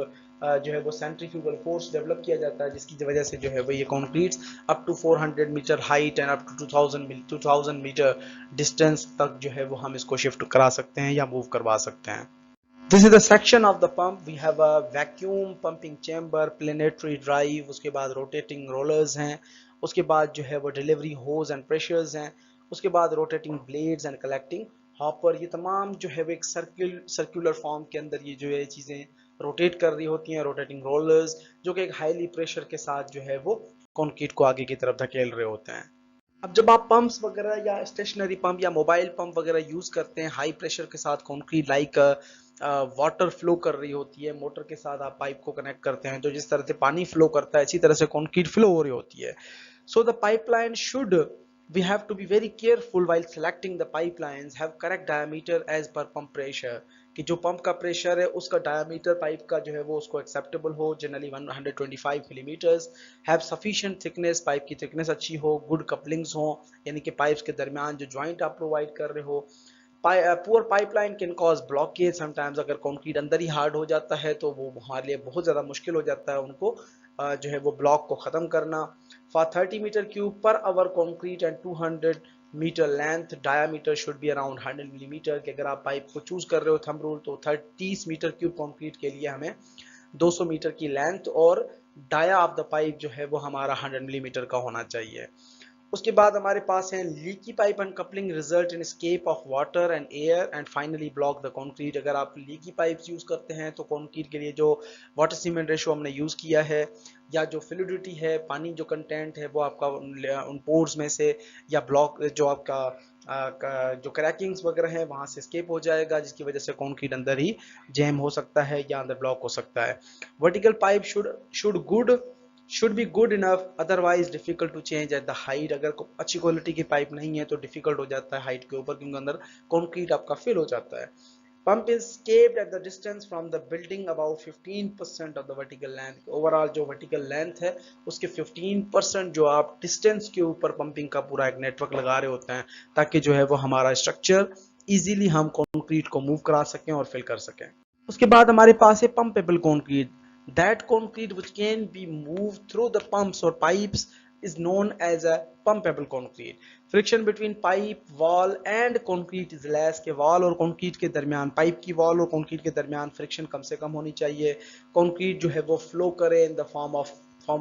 जो है वो सेंट्रीफ्यूगल फोर्स डेवलप किया जाता है, जिसकी वजह से जो है वो ये concretes up to 400 metre height and up to 2000 metre distance तक जो है वो हम इसको शिफ्ट करा सकते हैं या मूव करवा सकते हैं। This is the section of the pump. We have a vacuum pumping chamber, planetary drive, उसके बाद रोटेटिंग रोलर्स हैं, उसके बाद जो है वो डिलीवरी होज एंड प्रेशर्स हैं, उसके बाद rotating blades and collecting hopper. ये तमाम जो है वो एक सर्कुलर फॉर्म के अंदर ये जो है चीज़ें रोटेट कर रही होती हैं। रोटेटिंग रोलर्स जो कि एक हाईली प्रेशर के साथ जो है वो कंक्रीट को आगे की तरफ धकेल रहे होते हैं। अब जब आप पंप्स वगैरह या स्टेशनरी पंप या मोबाइल पंप वगैरह यूज करते हैं हाई प्रेशर के साथ कंक्रीट लाइक वाटर फ्लो कर रही होती है, मोटर के साथ आप पाइप को कनेक्ट करते हैं, जो जिस तरह से पानी फ्लो करता है इसी तरह से कंक्रीट फ्लो हो रही होती है। So the pipeline should we have to be very careful while selecting the pipelines, have correct diameter as per pump pressure, कि जो पंप का प्रेशर है उसका डायमीटर पाइप का जो है वो उसको एक्सेप्टेबल हो, generally 125 millimetres, have sufficient thickness, pipe की थिकनेस अच्छी हो, गुड कपलिंग्स हो यानी कि पाइप्स के दरमियान जो ज्वाइंट आप प्रोवाइड कर रहे हो। Poor pipeline can cause blockage sometimes, अगर कंक्रीट अंदर ही हार्ड हो जाता है तो वो हमारे लिए बहुत ज़्यादा मुश्किल हो जाता है उनको जो है वो ब्लॉक को ख़त्म करना। For 30 metre cube per hour concrete and 200 metre length diameter should be around 100 millimetre, कि अगर आप पाइप को चूज कर रहे हो थंब रूल तो 30 मीटर क्यूब कंक्रीट के लिए हमें 200 मीटर की लेंथ और डाया ऑफ द पाइप जो है वो हमारा 100 मिलीमीटर का होना चाहिए। उसके बाद हमारे पास है leaky pipe and coupling result in escape of water and air and finally block the concrete. अगर आप लीकी पाइप्स यूज करते हैं तो कंक्रीट के लिए जो वाटर सीमेंट रेशो हमने यूज किया है या जो फ्लूइडिटी है पानी जो कंटेंट है वो आपका उन पोर्स में से या ब्लॉक जो आपका जो क्रैकिंग्स वगैरह हैं वहां से एस्केप हो जाएगा, जिसकी वजह से कंक्रीट अंदर ही जैम हो सकता है या अंदर ब्लॉक हो सकता है। Vertical pipe should be good enough, otherwise difficult to change at the height। अगर अच्छी क्वालिटी की पाइप नहीं है तो डिफिकल्ट हो जाता है हाइट के ऊपर क्योंकि अंदर कंक्रीट आपका फिल हो जाता है। Pump is kept at the distance from the building about 15% of the vertical length. Overall जो वर्टिकल लेंथ है उसके 15% जो आप डिस्टेंस के ऊपर पंपिंग का पूरा एक नेटवर्क लगा रहे होते हैं ताकि जो है वो हमारा स्ट्रक्चर इजीली हम कंक्रीट को मूव करा सकें और फिल कर सकें। उसके बाद हमारे पास है pumpable concrete. That concrete which can be move through the pumps और pipes is known as a pumpable concrete. Friction between pipe, wall and concrete is less के wall और concrete के दरमियान, पाइप की wall और concrete के दरमियान friction कम से कम होनी चाहिए। concrete जो है वो फ्लो करे in the form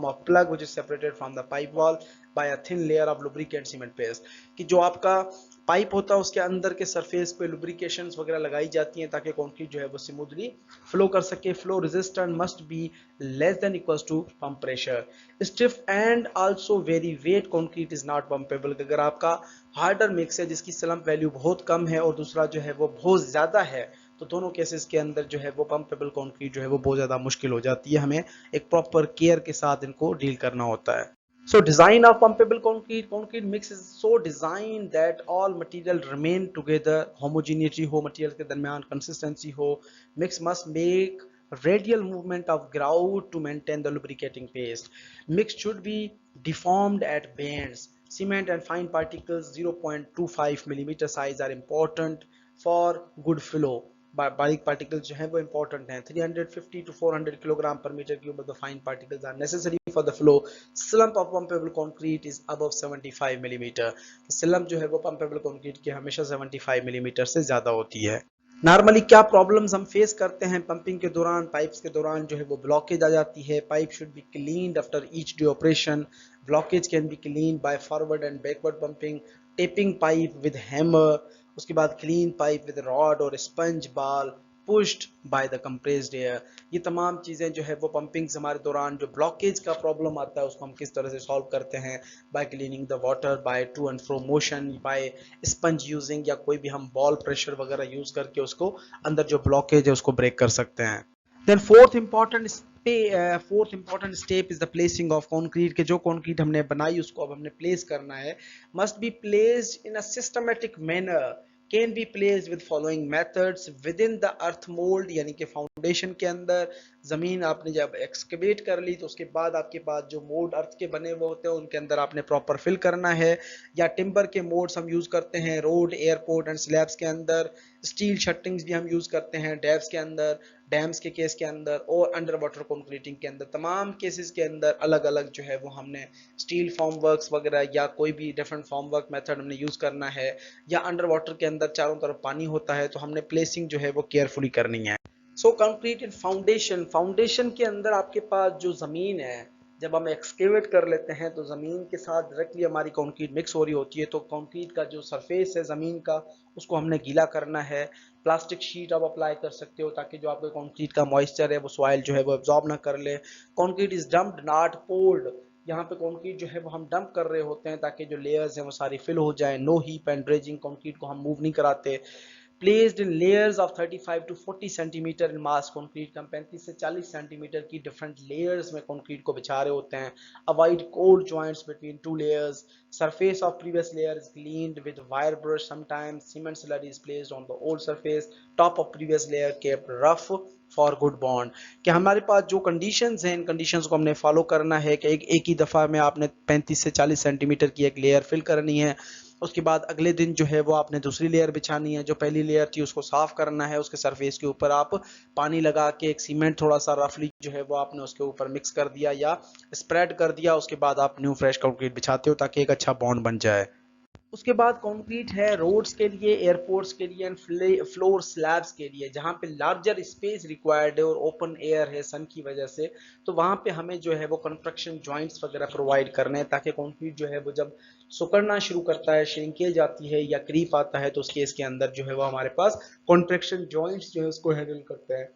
of plug which is separated from the pipe wall by a thin layer of lubricant cement paste। कि जो आपका पाइप होता है उसके अंदर के सरफेस पे लुब्रिकेशंस वगैरह लगाई जाती हैं ताकि कंक्रीट जो है वो स्मूथली फ्लो कर सके। Flow resistance must be less than equals to pump pressure. Stiff and also very wet concrete is not pumpable. अगर आपका हार्डर मिक्स है जिसकी स्लम्प वैल्यू बहुत कम है और दूसरा जो है वो बहुत ज्यादा है तो दोनों केसेस के अंदर जो है वो पंपेबल कंक्रीट जो है वो बहुत ज्यादा मुश्किल हो जाती है। हमें एक प्रॉपर केयर के साथ इनको डील करना होता है। So design of pumpable concrete mix is so designed that all material remain together, homogeneity हो material के दरमियान, consistency हो, mix must make radial movement of grout to maintain the lubricating paste. Mix should be deformed at bends. Cement and fine particles 0.25 millimeter size are important for good flow. बारीक particles जो हैं वो important हैं। 350 to 400 kilogram पर metre cube of the fine particles are necessary for the flow. Slump of pumpable concrete is above 75 millimetre. Slump जो है वो पंपेबल concrete की हमेशा 75 मिलीमीटर से ज्यादा होती है। नॉर्मली क्या प्रॉब्लम्स हम फेस करते हैं पंपिंग के दौरान, पाइप्स के दौरान जो है वो ब्लॉकेज आ जाती है। Pipe should be cleaned after each day operation. Blockage can be cleaned by forward and backward pumping, tapping pipe with hammer. उसके बाद क्लीन पाइप विद रॉड और sponge ball pushed by the compressed air. ये तमाम चीज़ें जो है वो pumping हमारे दौरान जो ब्लॉकेज का प्रॉब्लम आता है उसको हम किस तरह से सॉल्व करते हैं, by cleaning the water, by to and fro motion, by sponge using या कोई भी हम बॉल प्रेशर वगैरह यूज करके उसको अंदर जो ब्लॉकेज है उसको ब्रेक कर सकते हैं। Then fourth important step is the placing of concrete के जो कंक्रीट हमने बनाई उसको अब हमने प्लेस करना है। Must be placed in a systematic manner, can be placed with following methods with in the earth mould, यानी कि फाउंडेशन के अंदर जमीन आपने जब एक्सकेवेट कर ली तो उसके बाद आपके पास जो मोल्ड अर्थ के बने हुए होते हैं उनके अंदर आपने प्रॉपर फिल करना है। या टिम्बर के मोल्ड्स हम यूज करते हैं रोड, एयरपोर्ट एंड स्लैब्स के अंदर। स्टील शट्टिंग्स भी हम यूज करते हैं डैब्स के अंदर, डैम्स के केस के अंदर और अंडर वाटर कंक्रीटिंग के अंदर। तमाम केसेस के अंदर अलग अलग जो है वो हमने स्टील फॉर्म वर्क्स वगैरह या कोई भी डिफरेंट फॉर्म वर्क मेथड हमने यूज करना है। या अंडर वाटर के अंदर चारों तरफ पानी होता है तो हमने प्लेसिंग जो है वो केयरफुली करनी है। सो कंक्रीट इन फाउंडेशन के अंदर आपके पास जो जमीन है जब हम एक्सकेवेट कर लेते हैं तो जमीन के साथ डायरेक्टली हमारी कंक्रीट मिक्स हो रही होती है। तो कंक्रीट का जो सरफेस है जमीन का उसको हमने गीला करना है। प्लास्टिक शीट आप अप्लाई कर सकते हो ताकि जो आपके कंक्रीट का मॉइस्चर है वो सॉइल जो है वो एब्जॉर्ब ना कर ले। Concrete is dumped not poured, यहाँ पे कंक्रीट जो है वो हम डंप कर रहे होते हैं ताकि जो लेयर्स हैं वो सारी फिल हो जाए। No heap and dredging, concrete को हम मूव नहीं कराते। Placed in layers of 35 to 40 centimetre in mass, concrete का 35 से 40 सेंटीमीटर की डिफरेंट लेयर्स में कंक्रीट को बिछा रहे होते हैं। Avoid cold joints between two layers. Surface of previous layer is cleaned with wire brush, sometimes cement slurry is placed on the old surface. Top of previous layer kept rough for good bond. कि हमारे पास जो conditions हैं इन conditions को हमने follow करना है कि एक ही दफ़ा में आपने 35 से 40 सेंटीमीटर की एक लेयर फिल करनी है। उसके बाद अगले दिन जो है वो आपने दूसरी लेयर बिछानी है। जो पहली लेयर थी उसको साफ करना है, उसके सरफेस के ऊपर आप पानी लगा के एक सीमेंट थोड़ा सा रफली जो है वो आपने उसके ऊपर मिक्स कर दिया या स्प्रेड कर दिया। उसके बाद आप न्यू फ्रेश कंक्रीट बिछाते हो ताकि एक अच्छा बॉन्ड बन जाए। उसके बाद कंक्रीट है रोड्स के लिए, एयरपोर्ट्स के लिए एंड फ्लोर स्लैब्स के लिए, जहाँ पे लार्जर स्पेस रिक्वायर्ड है और ओपन एयर है सन की वजह से, तो वहाँ पे हमें जो है वो कंस्ट्रक्शन जॉइंट्स वगैरह प्रोवाइड करने हैं ताकि कंक्रीट जो है वो जब सुकड़ना शुरू करता है, श्रिंकेज आती है या क्रीप आता है तो उस केस के अंदर जो है वो हमारे पास कंस्ट्रक्शन जॉइंट्स जो है उसको हैंडल करते हैं।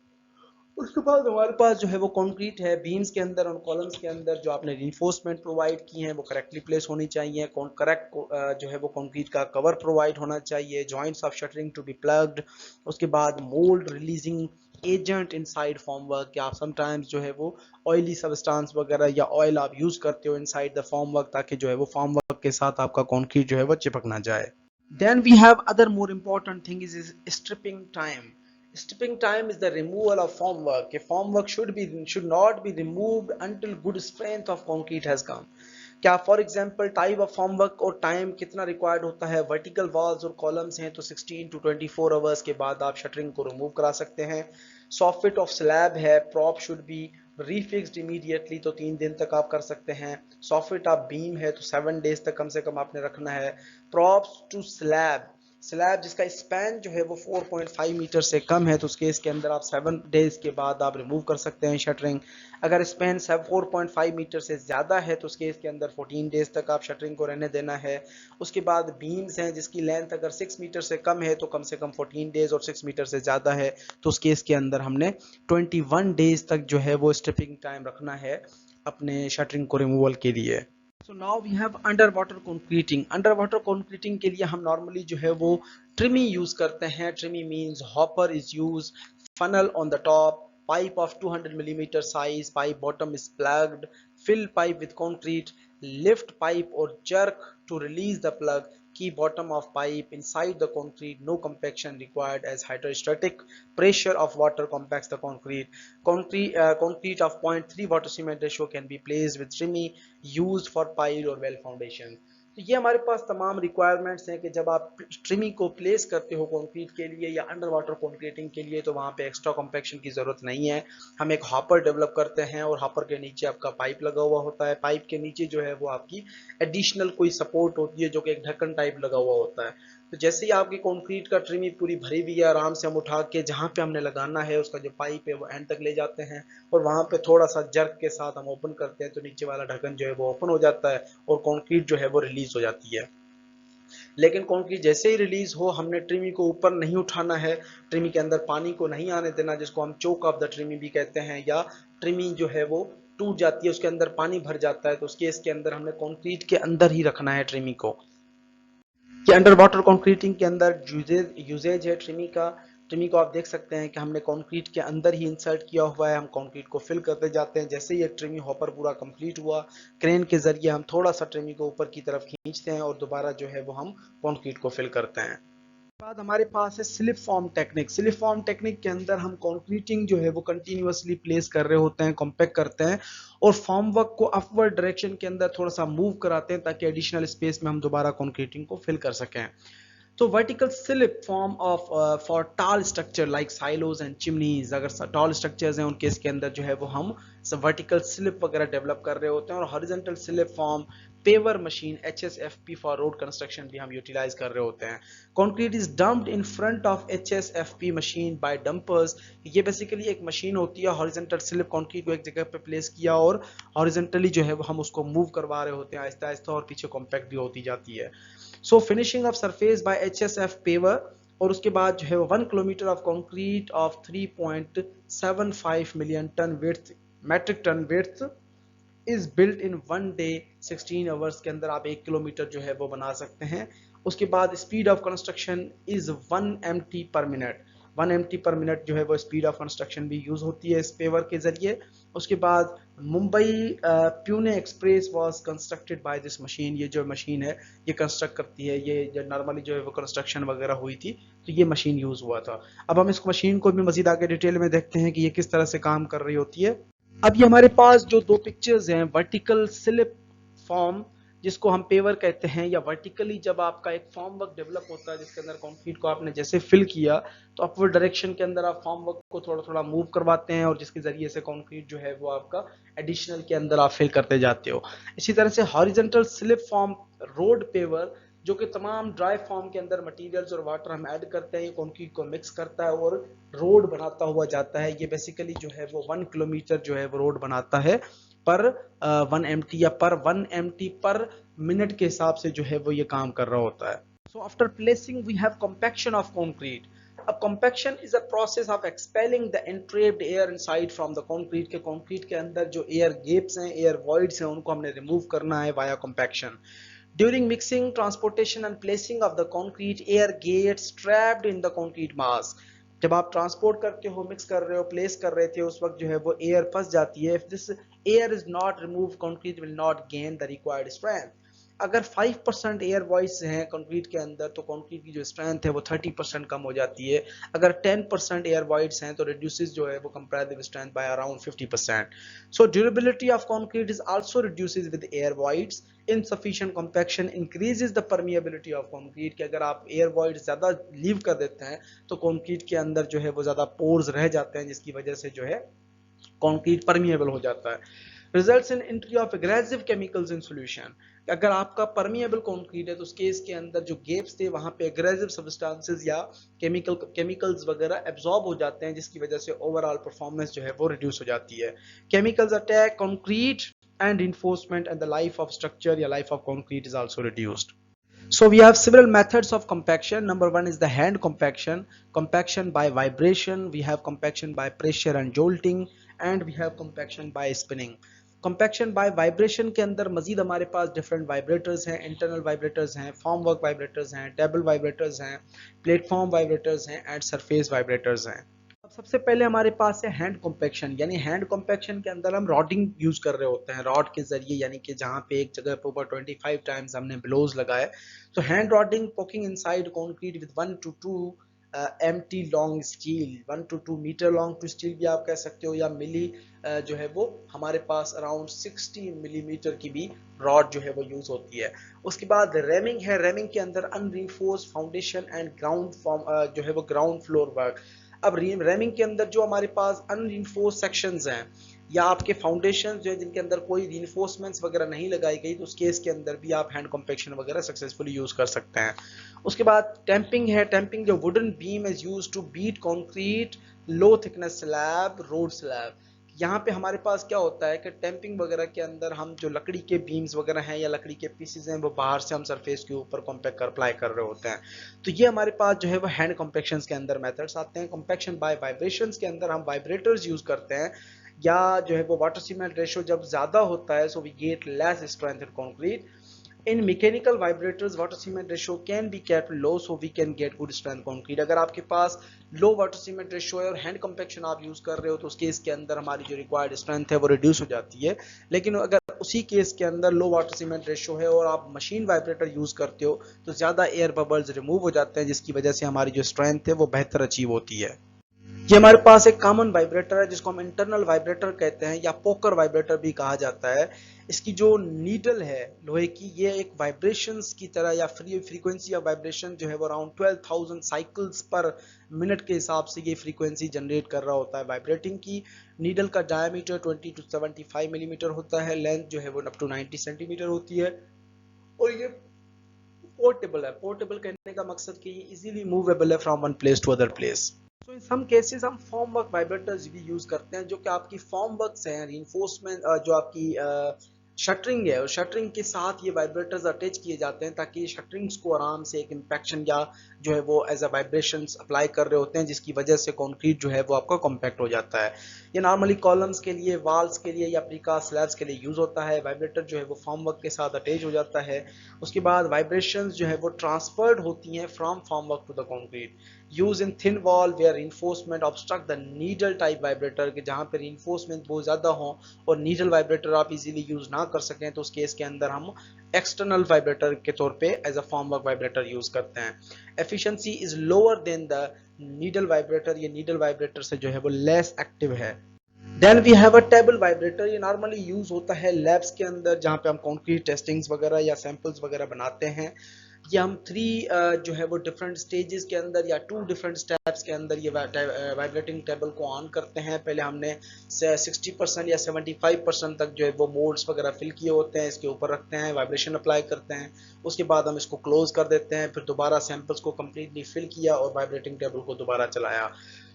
उसके बाद हमारे पास जो है वो कंक्रीट है बीम्स के अंदर और कॉलम्स के अंदर जो आपने रिइंफोर्समेंट प्रोवाइड की हैं वो करेक्टली प्लेस होनी चाहिए। करेक्ट जो है वो कंक्रीट का कवर प्रोवाइड होना चाहिए। Joints of shuttering to be plugged. उसके बाद mould releasing agent inside formwork, कि आप समटाइम्स जो है वो ऑयली सबस्टांस वगैरह या ऑयल आप यूज करते हो इनसाइड द फॉर्मवर्क ताकि जो है वो फॉर्मवर्क के साथ आपका कंक्रीट जो है वो चिपक ना जाए। Then we have other more important thing is stripping time. Stripping time is the removal of formwork. A formwork should not be removed until good strength of concrete has come. क्या for example type of formwork और time कितना required होता है? Vertical walls और columns हैं तो 16 to 24 hours के बाद आप शटरिंग को रिमूव करा सकते हैं. सॉफिट ऑफ स्लैब है, प्रॉप शुड बी रीफिक्स्ड इमीडिएटली तो 3 दिन तक आप कर सकते हैं. सॉफिट ऑफ बीम है तो 7 डेज तक कम से कम आपने रखना है. प्रॉप्स टू स्लैब, स्लैब जिसका स्पैन जो है वो 4.5 मीटर से कम है तो उस केस के अंदर आप 7 डेज के बाद आप रिमूव कर सकते हैं शटरिंग. अगर स्पैन 4.5 मीटर से ज़्यादा है तो उस केस के अंदर 14 डेज तक आप शटरिंग को रहने देना है. उसके बाद बीम्स हैं जिसकी लेंथ अगर 6 मीटर से कम है तो कम से कम 14 डेज और 6 मीटर से ज़्यादा है तो उस केस के अंदर हमने 21 डेज तक जो है वो स्ट्रिपिंग टाइम रखना है अपने शटरिंग को रिमूवल के लिए. So now we have under water concreting. Under water concreting के लिए हम नॉर्मली जो है वो ट्रिमी यूज करते हैं. Tremie means hopper is use, funnel on the top, pipe of 200 millimeter size, pipe bottom is plugged, fill pipe with concrete, lift pipe or jerk to release the plug, keep bottom of pipe inside the concrete, no compaction required as hydrostatic pressure of water compacts the concrete. Concrete of 0.3 water cement ratio can be placed with trimmy used for pile or well foundation. तो ये हमारे पास तमाम requirements हैं कि जब आप ट्रिमी को place करते हो कंक्रीट के लिए या अंडर वाटर कंक्रीटिंग के लिए तो वहाँ पे एक्स्ट्रा कॉम्पैक्शन की ज़रूरत नहीं है. हम एक हॉपर डेवलप करते हैं और हॉपर के नीचे आपका पाइप लगा हुआ होता है. पाइप के नीचे जो है वो आपकी एडिशनल कोई सपोर्ट होती है जो कि एक ढक्कन टाइप लगा हुआ होता है. तो जैसे ही आपकी कंक्रीट का ट्रिमी पूरी भरी हुई है, आराम से हम उठा के जहाँ पे हमने लगाना है उसका जो पाइप है वो एंड तक ले जाते हैं और वहाँ पे थोड़ा सा जर्क के साथ हम ओपन करते हैं तो नीचे वाला ढक्कन जो है वो ओपन हो जाता है और कंक्रीट जो है वो रिलीज हो जाती है. लेकिन कंक्रीट जैसे ही रिलीज हो हमने ट्रिमी को ऊपर नहीं उठाना है. ट्रिमी के अंदर पानी को नहीं आने देना जिसको हम चोक ऑफ द ट्रिमी भी कहते हैं, या ट्रिमी जो है वो टूट जाती है उसके अंदर पानी भर जाता है तो उस केस के अंदर हमने कंक्रीट के अंदर ही रखना है ट्रिमी को. कि अंडर वाटर कॉन्क्रीटिंग के अंदर यूजेज है ट्रिमी का. ट्रिमी को आप देख सकते हैं कि हमने कंक्रीट के अंदर ही इंसर्ट किया हुआ है. हम कंक्रीट को फिल करते जाते हैं. जैसे ही एक ट्रिमी हॉपर पूरा कंप्लीट हुआ क्रेन के जरिए हम थोड़ा सा ट्रिमी को ऊपर की तरफ खींचते हैं और दोबारा जो है वो हम कंक्रीट को फिल करते हैं. बाद हमारे पास है slip form technique. Slip form technique के अंदर हम कंक्रीटिंग जो है वो कंटिन्यूअसली प्लेस कर रहे होते हैं, कॉम्पैक्ट करते हैं और फॉर्म वर्क को अपवर्ड डायरेक्शन के अंदर थोड़ा सा मूव कराते हैं ताकि एडिशनल स्पेस में हम दोबारा कंक्रीटिंग को फिल कर सकें. तो vertical slip form of for tall structure like silos and chimneys. अगर टॉल स्ट्रक्चर्स हैं उनके इसके अंदर जो है वो हम वर्टिकल स्लिप वगैरह डेवलप कर रहे होते हैं. और horizontal slip form paver machine HSFP for road construction भी हम यूटिलाइज कर रहे होते हैं. Concrete is dumped in front of HSFP machine by dumpers. ये बेसिकली एक मशीन होती है. हॉरिजॉन्टल स्लिप कंक्रीट को एक जगह पे प्लेस किया और हॉरिजॉन्टली जो है वो हम उसको मूव करवा रहे होते हैं आहिस्ता आहिस्ता और पीछे कॉम्पैक्ट भी होती जाती है. So finishing of surface by HSF paver. और उसके बाद जो है वो 1 kilometre of concrete of 3.75 million ton width, metric ton width is built in 1 day. 16 hours के अंदर आप 1 किलोमीटर जो है वो बना सकते हैं. उसके बाद speed of construction is 1 MT पर मिनट. 1 MT पर मिनट जो है वो स्पीड ऑफ कंस्ट्रक्शन भी यूज होती है इस पेवर के जरिए. उसके बाद Mumbai Pune express was constructed by this machine. ये जो मशीन है ये कंस्ट्रक्ट करती है. ये जो नॉर्मली जो है वो कंस्ट्रक्शन वगैरह हुई थी तो ये मशीन यूज हुआ था. अब हम इस मशीन को भी मजीद आगे डिटेल में देखते हैं कि ये किस तरह से काम कर रही होती है. अब ये हमारे पास जो दो पिक्चर्स हैं वर्टिकल स्लिप फॉर्म जिसको हम पेवर कहते हैं, या वर्टिकली जब आपका एक फॉर्म वर्क डेवलप होता है जिसके अंदर कंक्रीट को आपने जैसे फिल किया तो अपवर्ड डायरेक्शन के अंदर आप फॉर्म वर्क को थोड़ा थोड़ा मूव करवाते हैं और जिसके जरिए से कंक्रीट जो है वो आपका एडिशनल के अंदर आप फिल करते जाते हो. इसी तरह से horizontal slip form road paver जो कि तमाम ड्राई फॉर्म के अंदर मटेरियल्स और वाटर हम ऐड करते हैं, कंक्रीट को मिक्स करता है और रोड बनाता हुआ जाता है. ये बेसिकली जो है वो 1 किलोमीटर जो है वो रोड बनाता है पर 1 MT या पर 1 MT पर मिनट के हिसाब से जो है वो ये काम कर रहा होता है. So after placing we have compaction of concrete. अब compaction is a process of expelling the entrapped air inside from the concrete. के कंक्रीट के अंदर जो एयर गैप्स हैं, एयर वॉइड्स हैं, उनको हमने रिमूव करना है via compaction. During mixing, transportation and placing of the concrete, air gets trapped in the concrete mass. जब आप ट्रांसपोर्ट करते हो, मिक्स कर रहे हो, प्लेस कर रहे थे, उस वक्त जो है वो एयर फंस जाती है. If this air is not removed, concrete will not gain the required strength. अगर 5% एयर वॉइड्स हैं कंक्रीट के अंदर तो कंक्रीट की जो स्ट्रेंथ है वो 30% कम हो जाती है। अगर 10% एयर वॉइड्स हैं तो रिड्यूसेस जो है वो comparative strength by around 50%। So durability of concrete is also reduces with air voids. Insufficient compaction increases the permeability of concrete, कि अगर आप एयर वॉइड ज्यादा लीव कर देते हैं तो कंक्रीट के अंदर जो है वो ज्यादा पोर्स रह जाते हैं, जिसकी वजह से जो है कंक्रीट परमिएबल हो जाता है। Results in entry of aggressive chemicals in solution. अगर आपका परमिएबल कंक्रीट है तो उस केस के अंदर जो गेप्स थे वहां पे एग्रेसिव सब्सटेंसेस या केमिकल्स वगैरह एब्जॉर्ब हो जाते हैं, जिसकी वजह से ओवरऑल परफॉर्मेंस जो है वो रिड्यूस हो जाती है। Chemicals attack concrete and reinforcement, and the life of structure या life of concrete is also reduced. So we have several methods of compaction. Number one is the hand compaction, compaction by vibration, we have compaction by pressure and jolting, and we have compaction by spinning. Compaction by vibration के अंदर मजीद हमारे पास different vibrators हैं, internal vibrators हैं, formwork vibrators हैं, table vibrators हैं, platform vibrators हैं, and surface vibrators हैं। अब सबसे पहले हमारे पास है हैंड कॉम्पैक्शन, यानी हैंड कॉम्पैक्शन के अंदर हम रॉडिंग यूज कर रहे होते हैं रॉड के जरिए, यानी कि जहां पे एक जगह पे ऊपर 25 टाइम्स हमने ब्लोज लगाए। तो hand rodding poking inside concrete with 1 to 2 empty long steel, 1 to 2 metre long to steel भी आप कह सकते हो, या मिली जो है वो हमारे पास अराउंड 60 मिलीमीटर की भी रॉड जो है वो यूज होती है। उसके बाद रेमिंग है, रेमिंग के अंदर unreinforced foundation and ground form जो है वो ग्राउंड फ्लोर वर्क। अब रेमिंग के अंदर जो हमारे पास अनरीइंफोर्स्ड सेक्शंस हैं या आपके फाउंडेशन जो है जिनके अंदर कोई रीइंफोर्समेंट्स वगैरह नहीं लगाई गई, तो उस केस के अंदर भी आप हैंड कॉम्पैक्शन वगैरह सक्सेसफुली यूज कर सकते हैं। उसके बाद टेम्पिंग है, टेम्पिंग जो wooden beam is used to beat concrete low thickness slab, road slab. यहाँ पे हमारे पास क्या होता है कि टेम्पिंग वगैरह के अंदर हम जो लकड़ी के बीम्स वगैरह हैं या लकड़ी के पीसेज हैं वो बाहर से हम सरफेस के ऊपर कॉम्पैक्ट कर अप्लाई कर रहे होते हैं। तो ये हमारे पास जो है वो हैंड कॉम्पैक्शन के अंदर मेथड्स आते हैं। कॉम्पैक्शन बाय वाइब्रेशन के अंदर हम वाइब्रेटर्स यूज करते हैं, या जो है वो वाटर सीमेंट रेशो जब ज्यादा होता है so we get less strength in concrete. In mechanical vibrators, water cement ratio can be kept low so we can get good strength concrete. अगर आपके पास लो वाटर सीमेंट रेशियो है और हैंड कॉम्पैक्शन आप use कर रहे हो तो उस केस के अंदर हमारी जो रिक्वायर्ड स्ट्रेंथ है वो रिड्यूस हो जाती है। लेकिन अगर उसी केस के अंदर लो वाटर सीमेंट रेशियो है और आप मशीन वाइब्रेटर यूज करते हो तो ज्यादा एयर बबल्स रिमूव हो जाते हैं, जिसकी वजह से हमारी जो स्ट्रेंथ है वो बेहतर अचीव होती है। ये हमारे पास एक कॉमन वाइब्रेटर है जिसको हम इंटरनल वाइब्रेटर कहते हैं या पोकर वाइब्रेटर भी कहा जाता है। इसकी जो नीडल है लोहे की, ये एक वाइब्रेशंस की तरह या फ्रीक्वेंसी ऑफ वाइब्रेशन जो है वो अराउंड 12,000 साइकिल्स पर मिनट के हिसाब से ये फ्रीक्वेंसी जनरेट कर रहा होता है वाइब्रेटिंग की। नीडल का डायमीटर 20 to 75 मिलीमीटर होता है, लेंथ जो है वो अप टू 90 सेंटीमीटर होती है, और ये पोर्टेबल है। पोर्टेबल कहने का मकसद कि ये इजीली मूवेबल है from one place to other place. तो इन सम केसेस हम फॉर्म वर्क वाइब्रेटर्स भी यूज करते हैं, जो कि आपकी फॉर्म वर्क्स हैं, रीइंफोर्समेंट जो आपकी शटरिंग है और शटरिंग के साथ ये वाइब्रेटर्स अटैच किए जाते हैं ताकि शटरिंग्स को आराम से एक इंपैक्शन या जो है वो एज अ वाइब्रेशंस अप्लाई कर रहे होते हैं, जिसकी वजह से कंक्रीट जो है वो आपका कॉम्पैक्ट हो जाता है। ये नॉर्मली कॉलम्स के लिए, वॉल्स के लिए या प्रीकास्ट स्लैब्स के लिए यूज होता है। वाइब्रेटर जो है वो फॉर्म वर्क के साथ अटैच हो जाता है। उसके बाद वाइब्रेशंस जो है वो ट्रांसफर्ड होती हैं from form work to the concrete. Use in thin wall where reinforcement obstruct the needle type vibrator, कि जहां पे रीइंफोर्समेंट बहुत ज्यादा हो और नीडल वाइब्रेटर आप इजीली यूज ना कर सकें, तो उस केस के अंदर हम एक्सटर्नल वाइब्रेटर के तौर पे as a form work vibrator use करते हैं। Efficiency is lower than the needle vibrator, ये नीडल वाइब्रेटर से जो है वो लेस एक्टिव है। Then we have a table vibrator, ये नॉर्मली यूज होता है लैब्स के अंदर जहां पे हम कंक्रीट टेस्टिंग्स वगैरह या सैंपल्स वगैरह बनाते हैं। ये हम 3 जो है वो डिफरेंट स्टेजेस के अंदर या 2 डिफरेंट स्टेप्स के अंदर ये वाइब्रेटिंग टेबल को ऑन करते हैं। पहले हमने 60% या 75% तक जो है वो मोल्ड्स वगैरह फिल किए होते हैं, इसके ऊपर रखते हैं, वाइब्रेशन अप्लाई करते हैं। उसके बाद हम इसको क्लोज कर देते हैं, फिर दोबारा सैंपल्स को कम्प्लीटली फिल किया और वाइब्रेटिंग टेबल को दोबारा चलाया।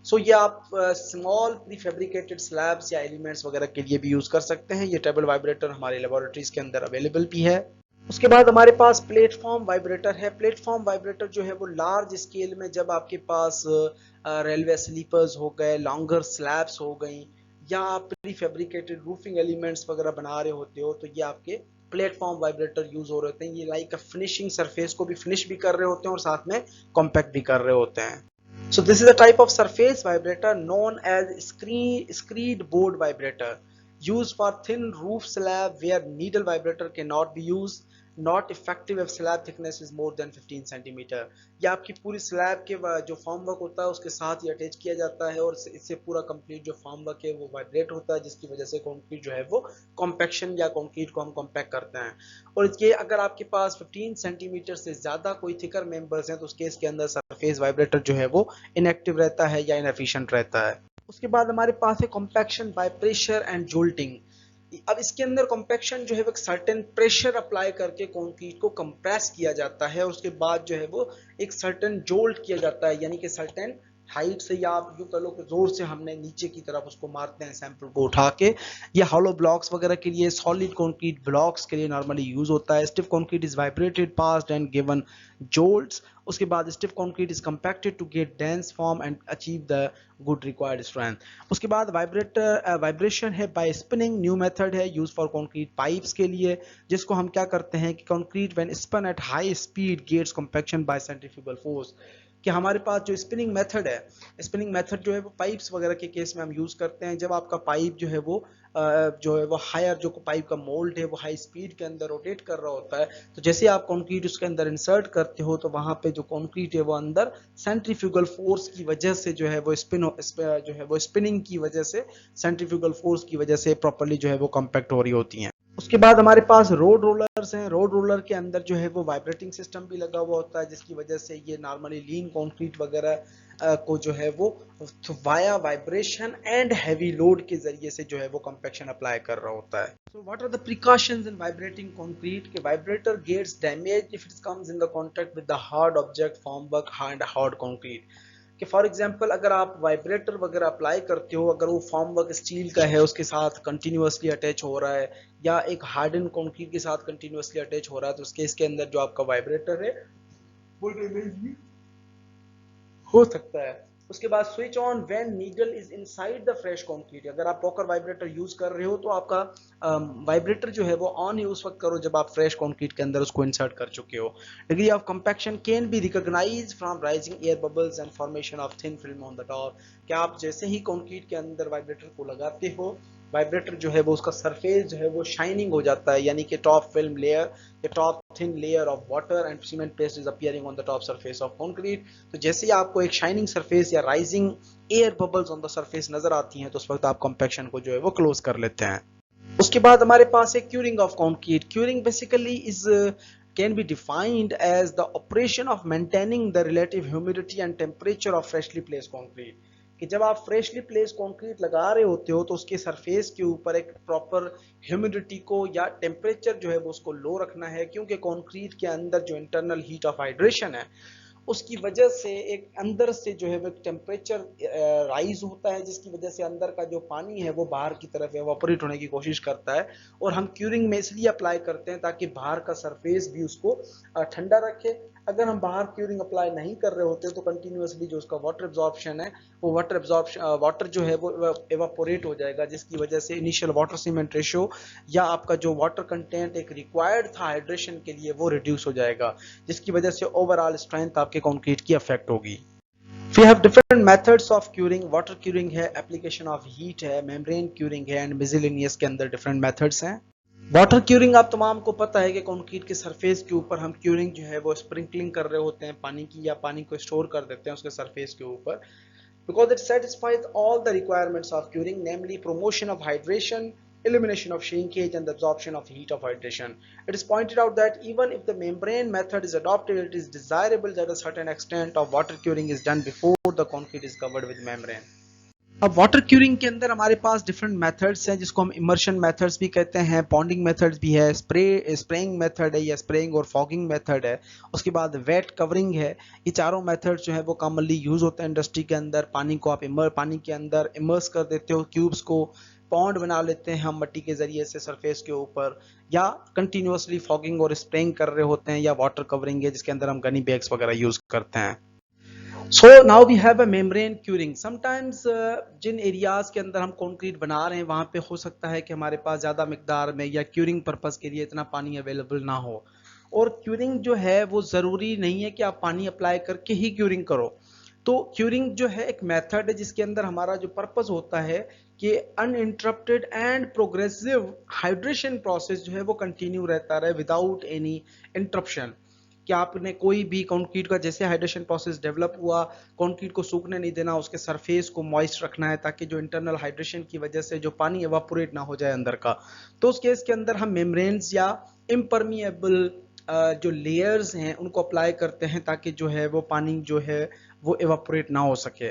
सो ये आप स्मॉल प्री फैब्रिकेटेड स्लैब्स या एलिमेंट्स वगैरह के लिए भी यूज कर सकते हैं। ये टेबल वाइब्रेटर हमारी लेबोरेटरीज के अंदर अवेलेबल भी है। उसके बाद हमारे पास प्लेटफॉर्म वाइब्रेटर है। प्लेटफॉर्म वाइब्रेटर जो है वो लार्ज स्केल में, जब आपके पास रेलवे स्लीपर्स हो गए, लॉन्गर स्लैब्स हो गई, या आप प्री फैब्रिकेटेड रूफिंग एलिमेंट्स वगैरह बना रहे होते हो, तो ये आपके प्लेटफॉर्म वाइब्रेटर यूज हो रहे होते हैं। ये लाइक फिनिशिंग सरफेस को भी फिनिश भी कर रहे होते हैं और साथ में कॉम्पैक्ट भी कर रहे होते हैं। So this is a type of surface vibrator known as screed board vibrator. Use for thin roof slab where needle vibrator can not be use, not effective if slab thickness is more than 15 centimetre. या आपकी पूरी slab के जो form work होता है उसके साथ ही attach किया जाता है और इससे पूरा कंप्लीट जो फॉर्म वर्क है वो वाइब्रेट होता है, जिसकी वजह से कंक्रीट जो है वो कॉम्पैक्शन या कंक्रीट को हम कॉम्पैक्ट करते हैं। और इसके अगर आपके पास 15 सेंटीमीटर से ज्यादा कोई थिकर मेंबर्स हैं तो उस केस के अंदर सरफेस वाइब्रेटर जो है वो इनएक्टिव रहता है या इनएफिशिएंट रहता है। उसके बाद हमारे पास है compaction by pressure and jolting. अब इसके अंदर कॉम्पैक्शन जो है वो एक सर्टेन प्रेशर अप्लाई करके कंक्रीट को कंप्रेस किया जाता है और उसके बाद जो है वो एक सर्टेन जोल्ट किया जाता है, यानी कि सर्टेन हाइट से या आप यूं कह लो कि जोर से हमने नीचे की तरफ उसको मारते हैं सैंपल को उठा के। ये हॉलो ब्लॉक्स वगैरह के लिए, सॉलिड कंक्रीट ब्लॉक्स के लिए नॉर्मली यूज होता है। Stiff concrete is vibrated passed and given jolts. उसके बाद stiff concrete is compacted to get dense form and achieve the good required strength. उसके बाद वाइब्रेशन है बाय स्पिनिंग, न्यू मेथड है यूज फॉर कंक्रीट पाइप्स के लिए, जिसको हम क्या करते हैं कि concrete when spun at high speed gets compaction by centrifugal force. कि हमारे पास जो स्पिनिंग मेथड है, स्पिनिंग मेथड जो है वो पाइप्स वगैरह के केस में हम यूज करते हैं। जब आपका पाइप जो है वो हायर, जो पाइप का मोल्ड है वो हाई स्पीड के अंदर रोटेट कर रहा होता है, तो जैसे आप कंक्रीट उसके अंदर इंसर्ट करते हो तो वहां पे जो कंक्रीट है वो अंदर सेंट्रीफ्यूगल फोर्स की वजह से जो है वो जो है वो स्पिनिंग की वजह से, सेंट्रीफ्यूगल फोर्स की वजह से प्रॉपर्ली जो है वो कंपैक्ट हो रही होती हैं। उसके बाद हमारे पास रोड रोलर्स हैं। रोड रोलर के अंदर जो है वो वाइब्रेटिंग सिस्टम भी लगा हुआ होता है, जिसकी वजह से ये नॉर्मली लीन कंक्रीट वगैरह को जो है वो via vibration and heavy load के जरिए से जो है वो कंपैक्शन अप्लाई कर रहा होता है। So what are the precautions in vibrating concrete? के vibrator gets damage if it comes in the contact with the hard object formwork hard concrete. कि फॉर एग्जांपल अगर आप वाइब्रेटर वगैरह अप्लाई करते हो, अगर वो फॉर्म वर्क स्टील का है उसके साथ कंटिन्यूअसली अटैच हो रहा है या एक हार्डन कंक्रीट के साथ कंटिन्यूअसली अटैच हो रहा है, तो उसके इसके अंदर जो आपका वाइब्रेटर है वो डैमेज भी हो सकता है। उसके बाद switch on when needle is inside the fresh concrete. अगर आप पॉकर वाइब्रेटर यूज कर रहे हो तो आपका वाइब्रेटर जो है वो ऑन ही उस वक्त करो जब आप फ्रेश कंक्रीट के अंदर उसको इंसर्ट कर चुके हो। Degree of compaction can be recognised from rising air bubbles and formation of thin film on the top. क्या आप जैसे ही कंक्रीट के अंदर वाइब्रेटर को लगाते हो, वाइब्रेटर जो है वो उसका सरफेस जो है वो शाइनिंग हो जाता है, यानी कि top film layer, the top thin layer of water and cement paste is appearing on the top surface of concrete. तो जैसे ही आपको एक शाइनिंग सरफेस या rising air bubbles on the surface नजर आती हैं तो उस वक्त आप कंपैक्शन को जो है वो क्लोज कर लेते हैं। उसके बाद हमारे पास है curing of concrete. Curing basically is can be defined as the operation of maintaining the relative humidity and temperature of freshly placed concrete। कि जब आप फ्रेशली प्लेस कंक्रीट लगा रहे होते हो तो उसके सरफेस के ऊपर एक प्रॉपर ह्यूमिडिटी को या टेम्परेचर जो है वो उसको लो रखना है, क्योंकि कंक्रीट के अंदर जो इंटरनल हीट ऑफ हाइड्रेशन है उसकी वजह से एक अंदर से जो है वो टेम्परेचर राइज होता है, जिसकी वजह से अंदर का जो पानी है वो बाहर की तरफ एवापोरेट होने की कोशिश करता है। और हम क्यूरिंग में इसलिए अप्लाई करते हैं ताकि बाहर का सरफेस भी उसको ठंडा रखे। अगर हम बाहर क्यूरिंग अप्लाई नहीं कर रहे होते तो कंटिन्यूअसली जो उसका वाटर एब्जॉर्प्शन है वो वाटर जो है वो एवापोरेट हो जाएगा, जिसकी वजह से इनिशियल वाटर सीमेंट रेशियो या आपका जो वाटर कंटेंट एक रिक्वायर्ड था हाइड्रेशन के लिए वो रिड्यूस हो जाएगा, जिसकी वजह से ओवरऑल स्ट्रेंथ आपके कंक्रीट की अफेक्ट होगी। We have different methods of curing। Water curing है, एप्लीकेशन ऑफ हीट है, मेम्ब्रेन क्यूरिंग है एंड मिसलेनियस के अंदर डिफरेंट मेथड्स हैं। वाटर क्यूरिंग आप तमाम को पता है कि कंक्रीट के सरफेस के ऊपर हम क्यूरिंग जो है वो स्प्रिंकलिंग कर रहे होते हैं पानी की, या पानी को स्टोर कर देते हैं उसके सरफेस के ऊपर, because it satisfies all the requirements of curing, namely promotion of hydration, elimination of shrinkage and the absorption of heat of hydration. It is pointed out that even if the membrane method is adopted, it is desirable that a certain extent of water curing is done before the concrete is covered with membrane। अब water curing के अंदर हमारे पास different methods हैं, जिसको हम immersion methods भी कहते हैं, पॉन्डिंग मेथड्स भी है, स्प्रेइंग मेथड है या स्प्रेइंग और फॉगिंग मेथड है, उसके बाद वेट कवरिंग है। ये चारों मेथड्स जो है वो कॉमनली यूज होते हैं इंडस्ट्री के अंदर। पानी को आप पानी के अंदर इमर्स कर देते हो, क्यूब्स को पॉन्ड बना लेते हैं हम मट्टी के जरिए से सरफेस के ऊपर, या कंटिन्यूअसली फॉगिंग और स्प्रेइंग कर रहे होते हैं, या वाटर कवरिंग है जिसके अंदर हम गनी बैग्स वगैरह यूज करते हैं। So now we have a membrane curing। Sometimes जिन एरियाज के अंदर हम कंक्रीट बना रहे हैं वहां पे हो सकता है कि हमारे पास ज्यादा मिकदार में या क्यूरिंग पर्पस के लिए इतना पानी अवेलेबल ना हो, और क्यूरिंग जो है वो जरूरी नहीं है कि आप पानी अप्लाई करके ही क्यूरिंग करो। तो क्यूरिंग जो है एक मेथड है जिसके अंदर हमारा जो पर्पस होता है कि uninterrupted and progressive hydration process जो है वो कंटिन्यू रहता रहे विदाउट एनी इंटरप्शन। कि आपने कोई भी कंक्रीट का जैसे हाइड्रेशन प्रोसेस डेवलप हुआ, कंक्रीट को सूखने नहीं देना, उसके सरफेस को मॉइस्ट रखना है ताकि जो इंटरनल हाइड्रेशन की वजह से जो पानी एवापोरेट ना हो जाए अंदर का। तो उस केस के अंदर हम मेम्ब्रेन्स या इम्परमिएबल जो लेयर्स हैं उनको अप्लाई करते हैं ताकि जो है वो पानी जो है वो एवापोरेट ना हो सके।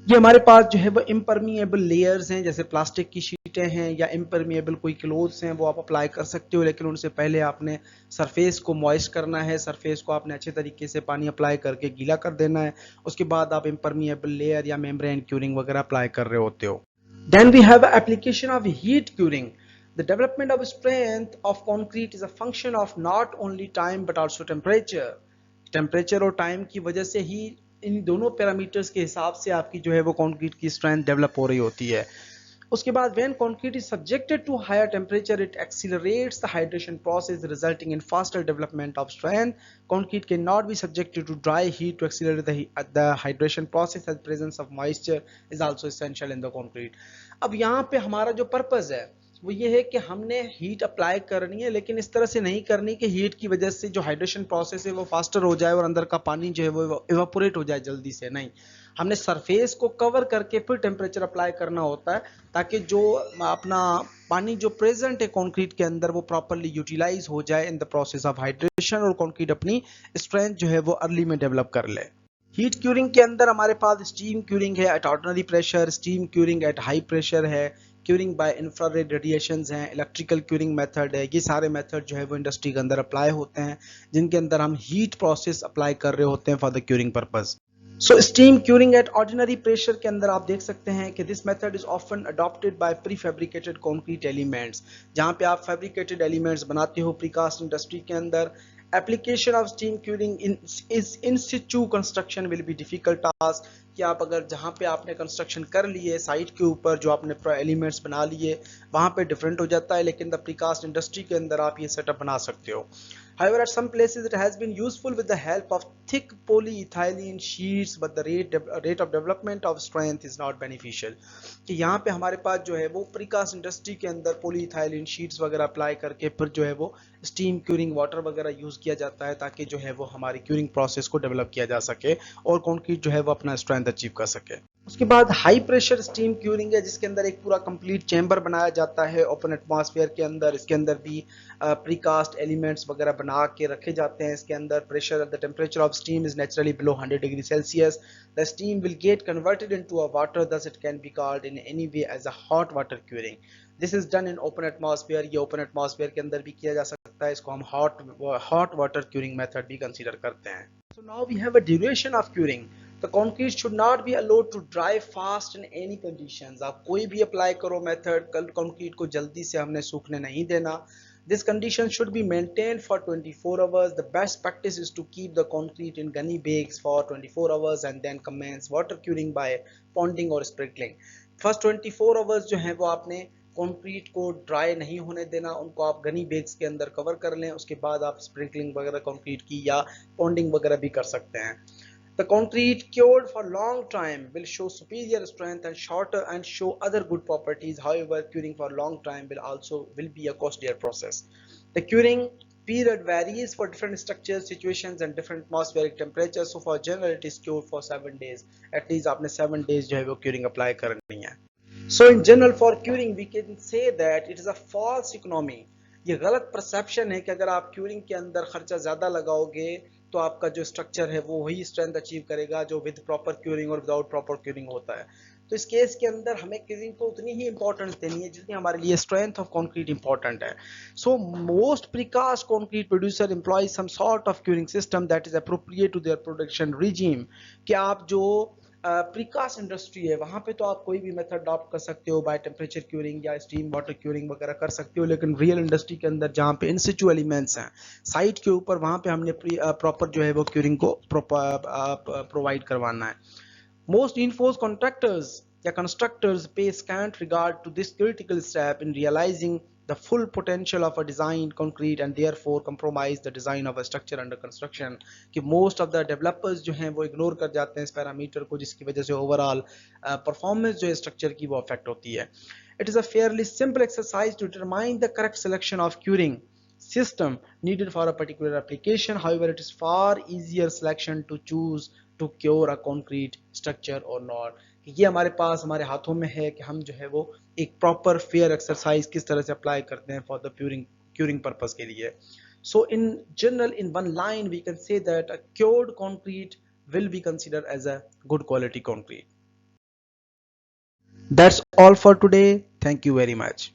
ये हमारे पास जो है वो इम्परमिएबल लेयर्स हैं, जैसे प्लास्टिक की शीटें हैं या इम्परमिएबल कोई क्लोथ्स हैं वो आप अप्लाई कर सकते हो, लेकिन उनसे पहले आपने सरफेस को मॉइस्ट करना है, सरफेस को आपने अच्छे तरीके से पानी अप्लाई करके गीला कर देना है, उसके बाद आप इम्परमिएबल लेयर या मेम्ब्रेन क्यूरिंग वगैरह अप्लाई कर रहे होते हो। Then we have application of heat curing. The development of strength of concrete is a function of not only time but also temperature. Temperature और टाइम की वजह से ही इन दोनों पैरामीटर्स के हिसाब से आपकी जो है वो कंक्रीट की स्ट्रेंथ डेवलप हो रही होती है। उसके बाद when concrete is subjected to higher temperature it accelerates the hydration process resulting in faster development of strength. Concrete can not be subjected to dry heat to accelerate the hydration process as presence of moisture is also essential in the concrete. अब यहाँ पे हमारा जो purpose है वो ये है कि हमने हीट अप्लाई करनी है, लेकिन इस तरह से नहीं करनी कि हीट की वजह से जो हाइड्रेशन प्रोसेस है वो फास्टर हो जाए और अंदर का पानी जो है वो इवापोरेट हो जाए जल्दी से। नहीं, हमने सरफेस को कवर करके फिर टेम्परेचर अप्लाई करना होता है ताकि जो अपना पानी जो प्रेजेंट है कंक्रीट के अंदर वो प्रॉपरली यूटिलाइज हो जाए in the process of hydration और कंक्रीट अपनी स्ट्रेंथ जो है वो अर्ली में डेवलप कर ले। हीट क्यूरिंग के अंदर हमारे पास स्टीम क्यूरिंग है at ordinary pressure, steam curing at high pressure है, क्यूरिंग बाय इंफ्रारेड रेडिएशंस हैं, इलेक्ट्रिकल क्यूरिंग मेथड है। ये सारे मेथड जो है वो इंडस्ट्री के अंदर अप्लाई होते हैं जिनके अंदर हम हीट प्रोसेस अप्लाई कर रहे होते हैं for the curing purpose. So steam curing at ordinary pressure के अंदर आप देख सकते हैं कि this method is often adopted by prefabricated concrete elements. जहां पे आप फैब्रिकेटेड एलिमेंट्स बनाते हो प्रीकास्ट इंडस्ट्री के अंदर, application of steam curing is in situ construction will be difficult task। कि आप अगर जहाँ पे आपने कंस्ट्रक्शन कर लिए साइट के ऊपर जो आपने एलिमेंट्स बना लिए वहाँ पे डिफरेंट हो जाता है, लेकिन द प्रीकास्ट इंडस्ट्री के अंदर आप ये सेटअप बना सकते हो। However, at some places it has been useful with the help of thick polyethylene sheets, but the rate of development of strength is not beneficial। कि यहाँ पे हमारे पास जो है वो प्रीकास्ट इंडस्ट्री के अंदर पोलीइथाइलिन शीट्स वगैरह अप्लाई करके फिर जो है वो स्टीम क्यूरिंग वाटर वगैरह यूज किया जाता है ताकि जो है वो हमारी क्यूरिंग प्रोसेस को डेवलप किया जा सके और कंक्रीट जो है वो अपना स्ट्रेंथ अचीव कर सके। उसके बाद हाई प्रेशर स्टीम क्यूरिंग है जिसके अंदर एक पूरा कंप्लीट चैम्बर बनाया जाता है ओपन एटमॉस्फेयर के अंदर। इसके अंदर भी प्रीकास्ट एलिमेंट्स वगैरह बना के रखे जाते हैं। इसके अंदर pressure the temperature of steam is naturally below 100 degree Celsius. The steam will get converted into a water, thus it can be called in any way as a hot water curing। This is done in open atmosphere. ये open atmosphere के अंदर भी किया जा सकता है, इसको हम हॉट वाटर क्यूरिंग मेथड भी कंसीडर करते हैं। So now we have a duration of curing. The concrete should not be allowed to dry fast in any conditions। आप कोई भी अप्लाई करो मेथड, कल कंक्रीट को जल्दी से हमने सूखने नहीं देना। This condition should be maintained for 24 hours। The best practice is to keep the concrete in gunny bags for 24 hours and then commence water curing by ponding or sprinkling। First 24 hours जो है वो आपने concrete को dry नहीं होने देना, उनको आप गनी बैग्स के अंदर कवर कर लें। उसके बाद आप स्प्रिंकलिंग वगैरह कंक्रीट की या पॉन्डिंग वगैरह भी कर सकते हैं। The concrete cured for long time will show superior strength and shorter and show other good properties। However, curing for long time will be a costlier process। The curing period varies for different structures, situations and different atmospheric temperatures। So for general it is cured for 7 days। At least आपने 7 days जो है वो curing apply करनी है। So in general for curing we can say that it is a false economy। ये गलत perception है कि अगर आप क्यूरिंग के अंदर खर्चा ज्यादा लगाओगे तो आपका जो स्ट्रक्चर है वो वही स्ट्रेंथ अचीव करेगा जो विद प्रॉपर क्यूरिंग और विदाउट प्रॉपर क्यूरिंग होता है। तो इस केस के अंदर हमें क्यूरिंग को उतनी ही इंपॉर्टेंस देनी है जितनी हमारे लिए स्ट्रेंथ ऑफ कंक्रीट इंपॉर्टेंट है। So most precast concrete producer employ some sort of curing system that is appropriate to their production regime. कि आप जो प्रीकास्ट इंडस्ट्री है वहां पे तो आप कोई भी मेथड अडॉप्ट कर सकते हो, बाय टेम्परेचर क्यूरिंग या स्टीम वाटर क्यूरिंग वगैरह कर सकते हो, लेकिन रियल इंडस्ट्री के अंदर जहाँ पे इन सिचु एलिमेंट्स हैं साइट के ऊपर वहां पे हमने प्रॉपर जो है वो क्यूरिंग को प्रोवाइड करवाना है। मोस्ट reinforced contractors या constructors pay scant regard to this critical step in realizing the full potential of a designed concrete and therefore compromise the design of a structure under construction कि most of the developers जो हैं वो ignore कर जाते हैं इस parameter को जिसकी वजह से overall performance जो है structure की वो affect होती है. It is a fairly simple exercise to determine the correct selection of curing system needed for a particular application. However, it is far easier selection to choose to cure a concrete structure or not. ये हमारे पास हमारे हाथों में है कि हम जो है वो एक प्रॉपर फेयर एक्सरसाइज किस तरह से अप्लाई करते हैं फॉर द curing पर्पस के लिए. So in general, in one line we can say that a cured concrete will be considered as a good quality concrete. That's all for today. Thank you very much.